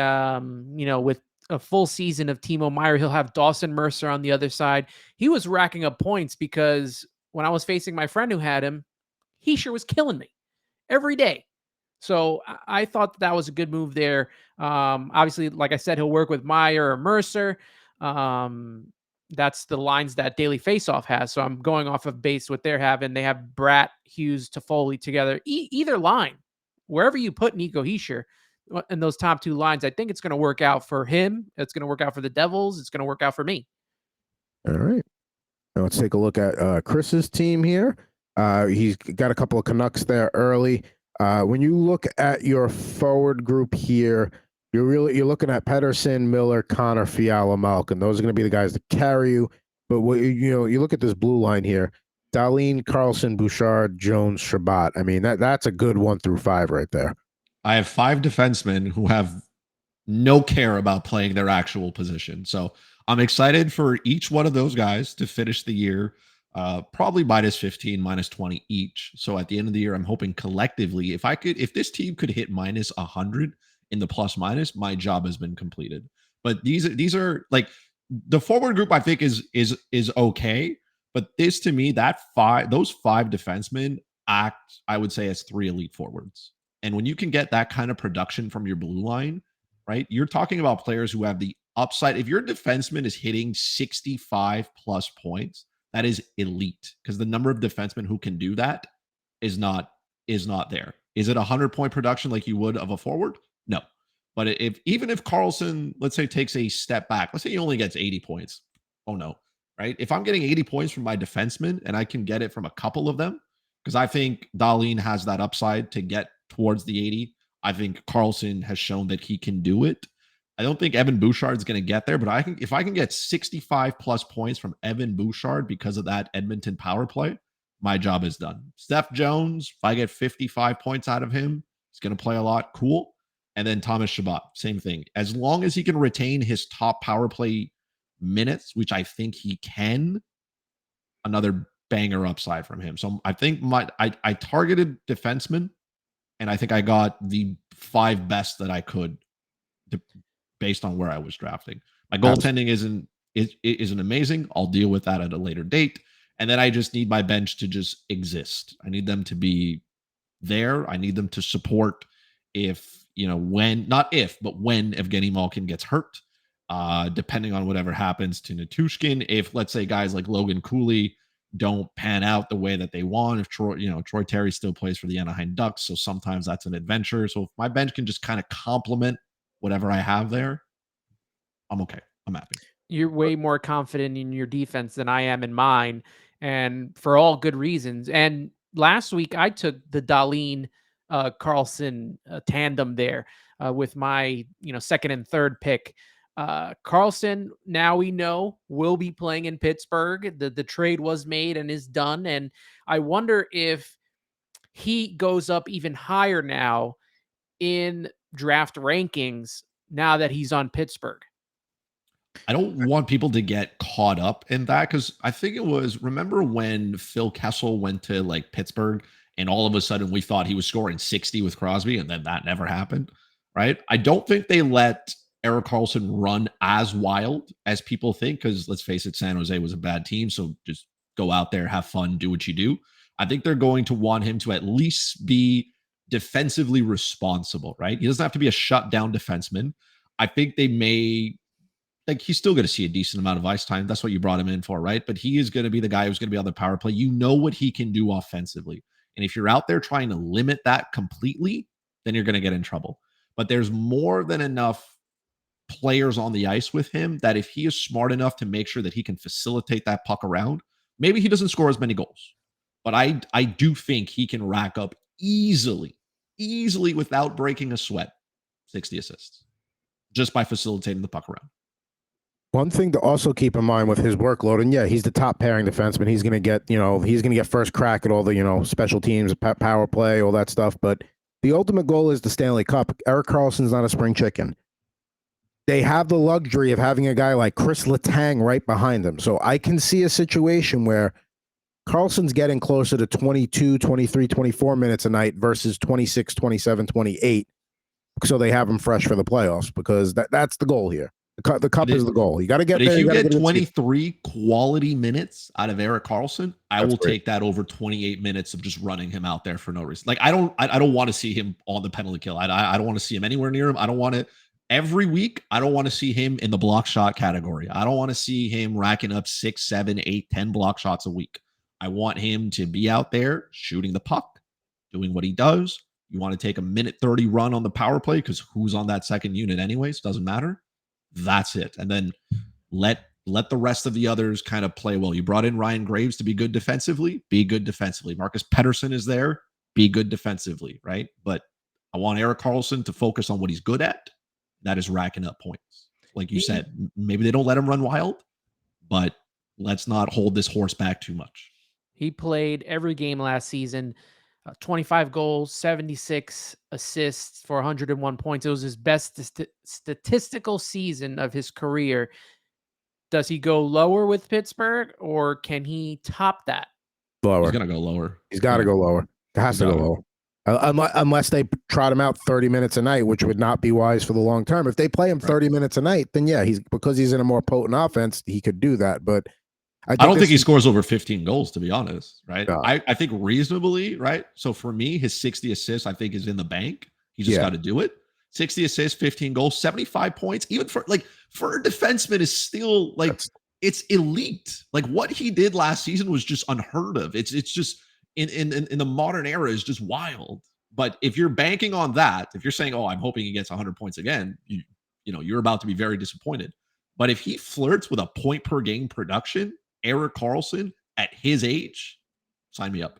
with a full season of Timo Meyer. He'll have Dawson Mercer on the other side. He was racking up points because when I was facing my friend who had him, he sure was killing me every day. So I thought that was a good move there. Obviously, like I said, he'll work with Meyer or Mercer. Um, that's the lines that Daily Faceoff has. So I'm going off of base what they're having. They have Bratt, Hughes, Toffoli together. Either line, wherever you put Nico Hischier in those top two lines, I think it's going to work out for him. It's going to work out for the Devils. It's going to work out for me. All right. Now let's take a look at Chris's team here. He's got a couple of Canucks there early. When you look at your forward group here, you're looking at Pedersen, Miller, Connor, Fiala, Malkin. Those are going to be the guys that carry you. But you look at this blue line here: Dahlin, Carlson, Bouchard, Jones, Shabbat. I mean, that's a good 1 through 5 right there. I have 5 defensemen who have no care about playing their actual position. So I'm excited for each one of those guys to finish the year probably minus 15, minus 20 each. So at the end of the year, I'm hoping collectively, if this team could hit minus 100 in the plus minus, my job has been completed. But these are like the forward group I think is okay. But this to me, those 5 defensemen act, I would say, as 3 elite forwards. And when you can get that kind of production from your blue line, right? You're talking about players who have the upside. If your defenseman is hitting 65 plus points, that is elite because the number of defensemen who can do that is not there. Is it a 100-point production like you would of a forward? No. But even if Carlson, let's say, takes a step back, let's say he only gets 80 points. Oh no, right? If I'm getting 80 points from my defenseman and I can get it from a couple of them, because I think Dahlin has that upside to get towards the 80. I think Carlson has shown that he can do it. I don't think Evan Bouchard is going to get there, but if I can get 65 plus points from Evan Bouchard because of that Edmonton power play, my job is done. Steph Jones, if I get 55 points out of him, he's going to play a lot. Cool. And then Thomas Chabot, same thing. As long as he can retain his top power play minutes, which I think he can, another banger upside from him. So I think I targeted defenseman, and I think I got the 5 best that I could based on where I was drafting. My goaltending isn't amazing. I'll deal with that at a later date. And then I just need my bench to just exist. I need them to be there. I need them to support when Evgeny Malkin gets hurt, depending on whatever happens to Natushkin. If, let's say, guys like Logan Cooley don't pan out the way that they want, if Troy Terry still plays for the Anaheim Ducks, so sometimes that's an adventure. So if my bench can just kind of complement whatever I have there, I'm okay. I'm happy. You're way more confident in your defense than I am in mine, and for all good reasons. And last week I took the Dahlin Carlson tandem there with my second and third pick. Carlson, now we know, will be playing in Pittsburgh. The trade was made and is done, and I wonder if he goes up even higher now in draft rankings now that he's on Pittsburgh. I don't want people to get caught up in that because I think remember when Phil Kessel went to like Pittsburgh and all of a sudden we thought he was scoring 60 with Crosby and then that never happened, right? I don't think they let Erik Karlsson run as wild as people think because let's face it, San Jose was a bad team. So just go out there, have fun, do what you do. I think they're going to want him to at least be defensively responsible, right? He doesn't have to be a shutdown defenseman. I think they may... he's still going to see a decent amount of ice time. That's what you brought him in for, right? But he is going to be the guy who's going to be on the power play. You know what he can do offensively. And if you're out there trying to limit that completely, then you're going to get in trouble. But there's more than enough players on the ice with him that if he is smart enough to make sure that he can facilitate that puck around, maybe he doesn't score as many goals. But I do think he can rack up easily without breaking a sweat, 60 assists just by facilitating the puck around. One thing to also keep in mind with his workload, and yeah, he's the top pairing defenseman. He's going to get first crack at all the, special teams, power play, all that stuff. But the ultimate goal is the Stanley Cup. Erik Karlsson's not a spring chicken. They have the luxury of having a guy like Chris Letang right behind him. So I can see a situation where Carlson's getting closer to 22, 23, 24 minutes a night versus 26, 27, 28. So they have him fresh for the playoffs because that's the goal here. The cup is the goal. You got to get but there. if you get get 23 quality minutes out of Erik Karlsson, I will great. take that over 28 minutes of just running him out there for no reason. Like I don't want to see him on the penalty kill. I don't want to see him anywhere near him. I don't want to every week. I don't want to see him in the block shot category. I don't want to see him racking up 6, 7, 8, 10 block shots a week. I want him to be out there shooting the puck, doing what he does. You want to take a minute 30 run on the power play because who's on that second unit anyways? Doesn't matter. That's it. And then let the rest of the others kind of play well. You brought in Ryan Graves to be good defensively. Be good defensively. Marcus Pettersson is there. Be good defensively, right? But I want Erik Karlsson to focus on what he's good at. That is racking up points. Like you said, maybe they don't let him run wild, but let's not hold this horse back too much. He played every game last season. 25 goals, 76 assists for 101 points. It was his best statistical season of his career. Does he go lower with Pittsburgh or can he top that? Lower. He's going to go lower. He's got to go lower. It has to go lower. Unless they trot him out 30 minutes a night, which would not be wise for the long term. If they play him 30 minutes a night, then yeah, because he's in a more potent offense, he could do that. But I don't think he scores over 15 goals, to be honest, right? I think reasonably, right? So for me, his 60 assists, I think, is in the bank. He just got to do it. 60 assists, 15 goals, 75 points, even for a defenseman is still it's elite. Like what he did last season was just unheard of. It's just in the modern era is just wild. But if you're banking on that, if you're saying, oh, I'm hoping he gets 100 points again, you're about to be very disappointed. But if he flirts with a point per game production, Erik Karlsson at his age, sign me up.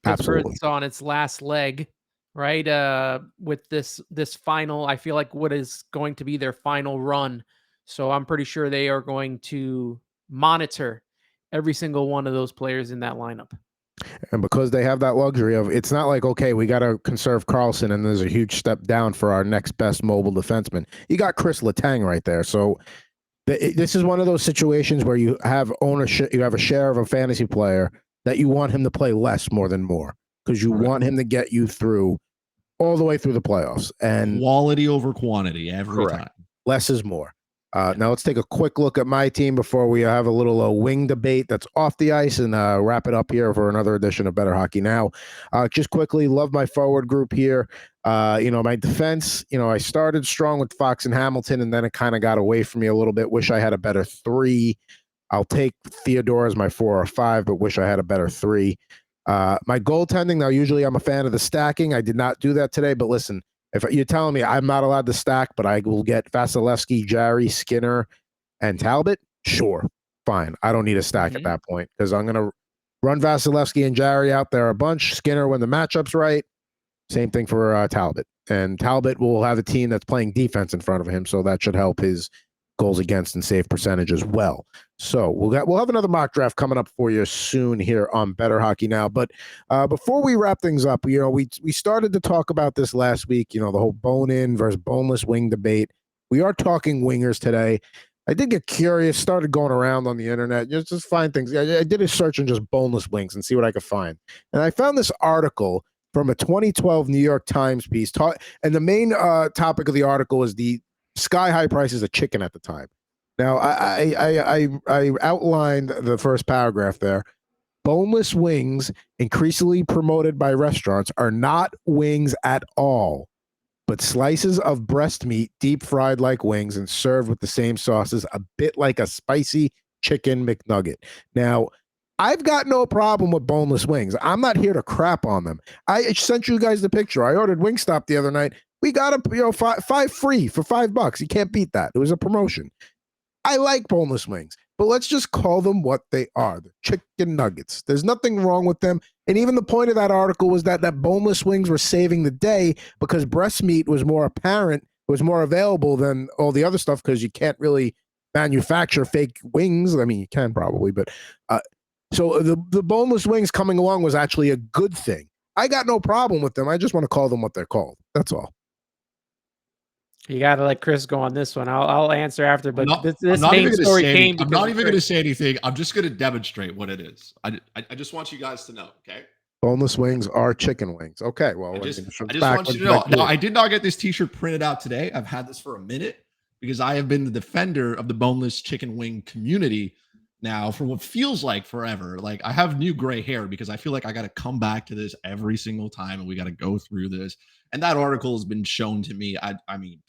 Pittsburgh's on its last leg, right? With this final, I feel like what is going to be their final run. So I'm pretty sure they are going to monitor every single one of those players in that lineup. And because they have that luxury of, it's not like, okay, we got to conserve Karlsson and there's a huge step down for our next best mobile defenseman. You got Chris Letang right there. So this is one of those situations where you have ownership, you have a share of a fantasy player that you want him to play less more than more because you want him to get you through all the way through the playoffs. And quality over quantity every time. Less is more. Now let's take a quick look at my team before we have a little wing debate that's off the ice and wrap it up here for another edition of Bettor Hockey Now. Just quickly, love my forward group here. My defense, I started strong with Fox and Hamilton, and then it kind of got away from me a little bit. Wish I had a better 3. I'll take Theodore as my 4 or 5, but wish I had a better 3. My goaltending, now usually I'm a fan of the stacking. I did not do that today, but listen, if you're telling me I'm not allowed to stack, but I will get Vasilevsky, Jarry, Skinner, and Talbot, sure, fine. I don't need a stack at that point because I'm going to run Vasilevsky and Jarry out there a bunch. Skinner when the matchup's right. Same thing for Talbot. And Talbot will have a team that's playing defense in front of him, so that should help his goals against and save percentage as well. So we'll have another mock draft coming up for you soon here on Bettor Hockey Now. But before we wrap things up, we started to talk about this last week. The whole bone-in versus boneless wing debate. We are talking wingers today. I did get curious, started going around on the internet, just find things. I did a search on just boneless wings and see what I could find, and I found this article from a 2012 New York Times piece. And the main topic of the article is the sky-high prices of chicken at the time. Now, I outlined the first paragraph there. Boneless wings, increasingly promoted by restaurants, are not wings at all, but slices of breast meat deep fried like wings and served with the same sauces, a bit like a spicy chicken McNugget. Now, I've got no problem with boneless wings. I'm not here to crap on them. I sent you guys the picture. I ordered Wingstop the other night. We got five free for $5. You can't beat that. It was a promotion. I like boneless wings, but let's just call them what they are. They're chicken nuggets. There's nothing wrong with them. And even the point of that article was that boneless wings were saving the day because breast meat was more apparent, was more available than all the other stuff because you can't really manufacture fake wings. I mean, you can probably, but so the boneless wings coming along was actually a good thing. I got no problem with them. I just want to call them what they're called. That's all. You got to let Chris go on this one. I'll answer after, but I'm this not main even gonna story say came I'm because not of even going to Chris. say anything. I'm just going to demonstrate what it is. I just want you guys to know, okay? Boneless wings are chicken wings. Okay, well, I just it's want you to know. Now, I did not get this T-shirt printed out today. I've had this for a minute because I have been the defender of the boneless chicken wing community now for what feels like forever. Like I have new gray hair because I feel like I got to come back to this every single time, and we got to go through this. And that article has been shown to me. I mean,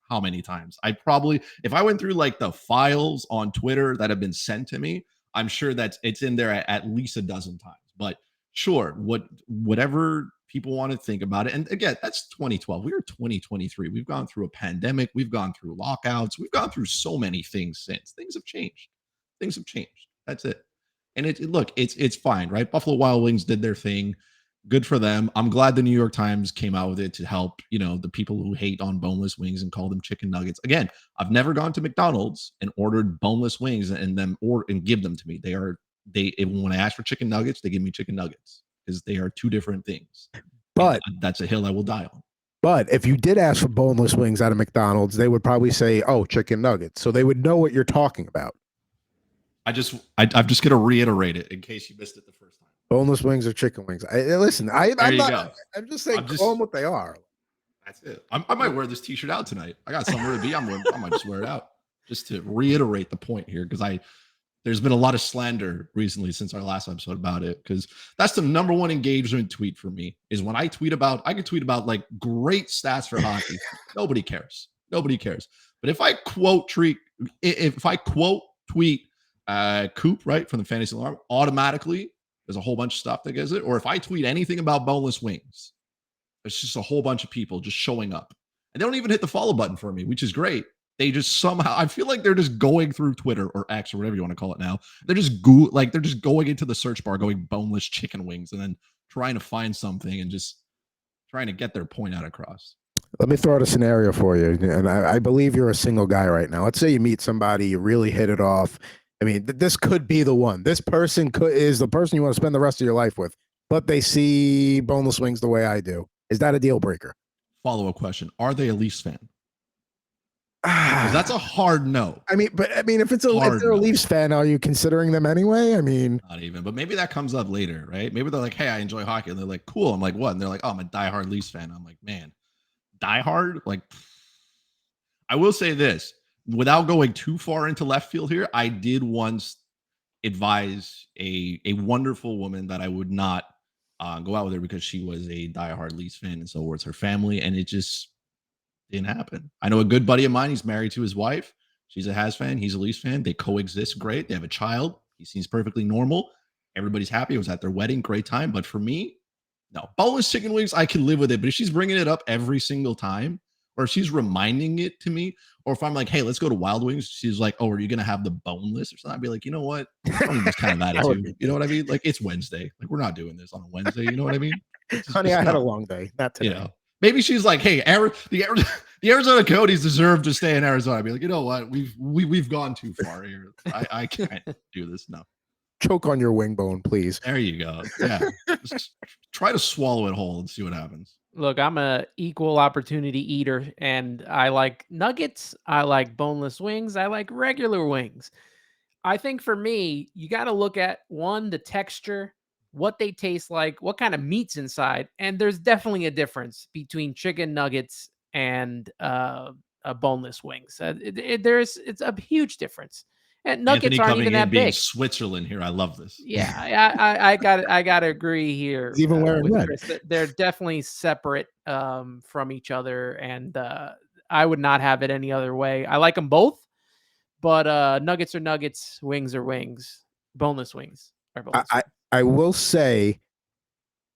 how many times? I probably, if I went through like the files on Twitter that have been sent to me, I'm sure that it's in there at least a dozen times. But sure, whatever people want to think about it. And again, that's 2012. We are 2023. We've gone through a pandemic. We've gone through lockouts. We've gone through so many things since. Things have changed. Things have changed. That's it. And look, it's fine, right? Buffalo Wild Wings did their thing. Good for them. I'm glad the New York Times came out with it to help, the people who hate on boneless wings and call them chicken nuggets. Again, I've never gone to McDonald's and ordered boneless wings and give them to me. When I ask for chicken nuggets, they give me chicken nuggets because they are two different things. But and that's a hill I will die on. But if you did ask for boneless wings out of McDonald's, they would probably say, "Oh, chicken nuggets," so they would know what you're talking about. I'm just going to reiterate it in case you missed it the first time. Boneless wings or chicken wings. Listen, I'm just saying, call them what they are. That's it. I might wear this T-shirt out tonight. I got somewhere to be. I might just wear it out just to reiterate the point here because there's been a lot of slander recently since our last episode about it because that's the number one engagement tweet for me is when I tweet about. I could tweet about like great stats for hockey. Nobody cares. But if I quote tweet Coop right from the Fantasy Alarm, automatically there's a whole bunch of stuff that gets it. Or if I tweet anything about boneless wings, there's just a whole bunch of people just showing up. And they don't even hit the follow button for me, which is great. They just somehow, I feel like they're just going through Twitter or X or whatever you want to call it now. They're just going into the search bar, going boneless chicken wings, and then trying to find something and just trying to get their point out across. Let me throw out a scenario for you. And I believe you're a single guy right now. Let's say you meet somebody, you really hit it off. I mean, this could be the one. This person is the person you want to spend the rest of your life with, but they see boneless wings the way I do. Is that a deal breaker? Follow-up question. Are they a Leafs fan? Because that's a hard no. I mean, if they're a Leafs fan, are you considering them anyway? I mean, not even. But maybe that comes up later, right? Maybe they're like, "Hey, I enjoy hockey," and they're like, "Cool." I'm like, "What?" And they're like, "Oh, I'm a diehard Leafs fan." I'm like, "Man, diehard?" Like, I will say this, without going too far into left field here, I did once advise a wonderful woman that I would not go out with her because she was a diehard Leafs fan, and so was her family, and it just didn't happen. I know a good buddy of mine. He's married to his wife. She's a Habs fan. He's a Leafs fan. They coexist great. They have a child. He seems perfectly normal. Everybody's happy. It was at their wedding. Great time. But for me, no. Boneless chicken wings, I can live with it. But if she's bringing it up every single time, or if she's reminding it to me, or if I'm like, hey, let's go to Wild Wings, she's like, oh, are you going to have the boneless or something? I'd be like, you know what? I don't need this kind of attitude. You know what I mean? Like, it's Wednesday. Like, we're not doing this on a Wednesday. You know what I mean? Honey, I had a long day. Not today. You know, maybe she's like, hey, the Arizona Coyotes deserve to stay in Arizona. I'd be like, you know what? We've gone too far here. I can't do this. No. Choke on your wing bone, please. There you go. Yeah. Just try to swallow it whole and see what happens. Look, I'm a equal opportunity eater, and I like nuggets. I like boneless wings. I like regular wings. I think for me, you got to look at one, the texture, what they taste like, what kind of meat's inside, and there's definitely a difference between chicken nuggets and boneless wings. It's a huge difference. And nuggets Anthony aren't even that big. Switzerland here. I love this. Yeah, I got to agree here. He's even wearing red. Chris. They're definitely separate from each other, and I would not have it any other way. I like them both, but nuggets are nuggets, wings are wings, boneless wings are boneless. I will say,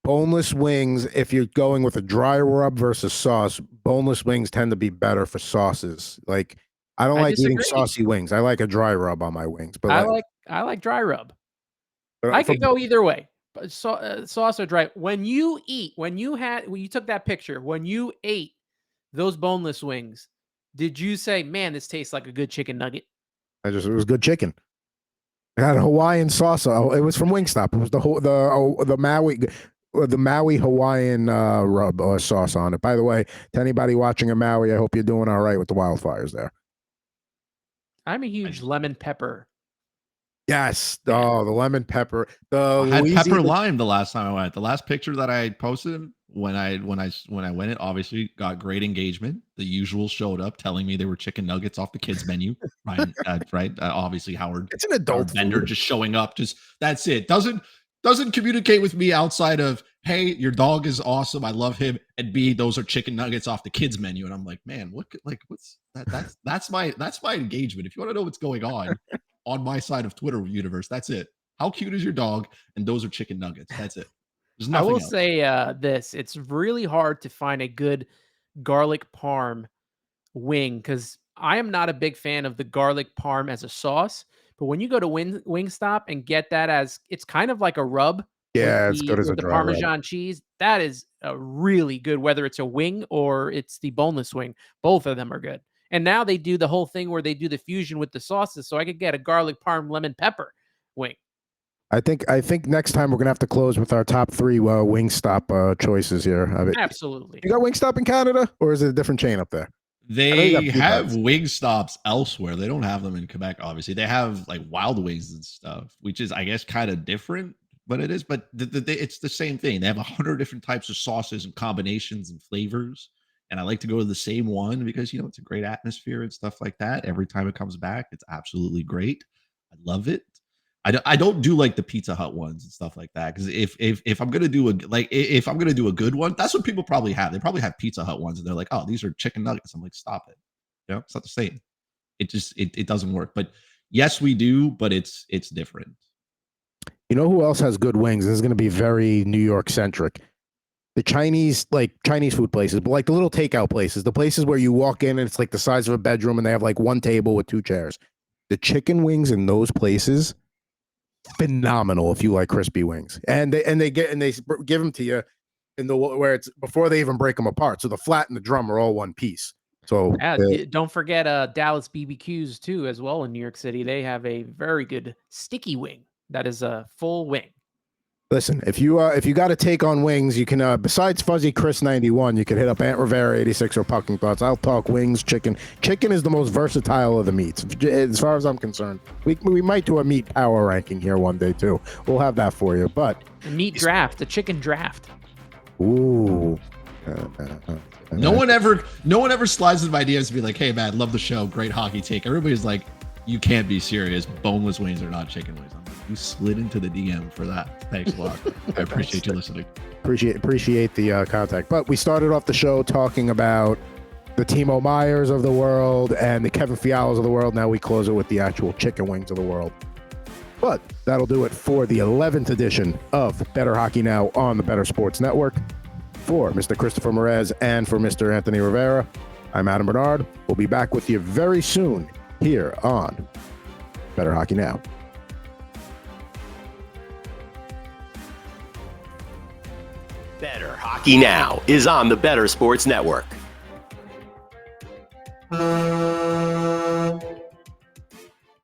boneless wings, if you're going with a dry rub versus sauce, boneless wings tend to be better for sauces. Like, I don't like eating saucy wings. I like a dry rub on my wings. But I like dry rub. I could go either way. But sauce or dry. When you took that picture, when you ate those boneless wings, did you say, "Man, this tastes like a good chicken nugget"? It was good chicken. It had a Hawaiian sauce. It was from Wingstop. It was the Maui. the Maui Hawaiian rub or sauce on it. By the way, to anybody watching in Maui, I hope you're doing all right with the wildfires there. I'm a huge lemon pepper. Yes. Yeah. Oh, the lemon pepper. I had pepper lime the last time I went. The last picture that I posted when I went, it obviously got great engagement. The usual showed up telling me they were chicken nuggets off the kids menu. Right, right. Obviously, Howard. It's an adult vendor just showing up. Just that's it. Doesn't communicate with me outside of, hey, your dog is awesome, I love him, and B, those are chicken nuggets off the kids menu. And I'm like, man, what's that? That's my engagement. If you want to know what's going on my side of Twitter universe, that's it. How cute is your dog? And those are chicken nuggets. That's it. There's nothing else. Say this. It's really hard to find a good garlic parm wing because I am not a big fan of the garlic parm as a sauce. But when you go to Wingstop and get that as, it's kind of like a rub. Yeah, it's good as a the dry Parmesan rub. cheese. That is a really good, whether it's a wing or it's the boneless wing. Both of them are good. And now they do the whole thing where they do the fusion with the sauces. So I could get a garlic parm lemon pepper wing. I think next time we're gonna have to close with our top 3 Wingstop choices here. I mean, Absolutely. you got Wingstop in Canada, or is it a different chain up there? They have Wingstops elsewhere. They don't have them in Quebec, obviously. They have like Wild Wings and stuff, which is, I guess, kind of different, but it is. But it's the same thing. They have 100 different types of sauces and combinations and flavors. And I like to go to the same one because, it's a great atmosphere and stuff like that. Every time it comes back, it's absolutely great. I love it. I don't do like the Pizza Hut ones and stuff like that, because if I'm gonna do if I'm gonna do a good one, that's what people probably have. They probably have Pizza Hut ones and they're like, oh, these are chicken nuggets. I'm like, stop it. It's not the same. It just it doesn't work. But yes, we do, but it's different. You know who else has good wings? This is going to be very New York centric. The Chinese food places, but like the little takeout places, the places where you walk in and it's like the size of a bedroom and they have like one table with 2 chairs. The chicken wings in those places, phenomenal if you like crispy wings. And they give them to you in the where it's before they even break them apart. So the flat and the drum are all one piece. So don't forget Dallas BBQs too, as well in New York City. They have a very good sticky wing that is a full wing. Listen, if you got a take on wings, you can besides Fuzzy Chris 91, you can hit up Ant Rivera 86 or Pucking Thoughts. I'll talk wings, chicken. Chicken is the most versatile of the meats, as far as I'm concerned. We might do a meat power ranking here one day too. We'll have that for you. But the meat draft, the chicken draft. Ooh. No one ever slides into my DMs to be like, hey man, love the show, great hockey take. Everybody's like, you can't be serious. Boneless wings are not chicken wings. I'm like, you slid into the DM for that. Thanks a lot. I appreciate you listening. Appreciate the contact. But we started off the show talking about the Timo Meyers of the world and the Kevin Fialas of the world. Now we close it with the actual chicken wings of the world. But that'll do it for the 11th edition of Bettor Hockey Now on the Bettor Sports Network. For Mr. Christopher Merez and for Mr. Anthony Rivera, I'm Adam Bernard. We'll be back with you very soon here on Bettor Hockey Now. Bettor Hockey Now is on the Bettor Sports Network.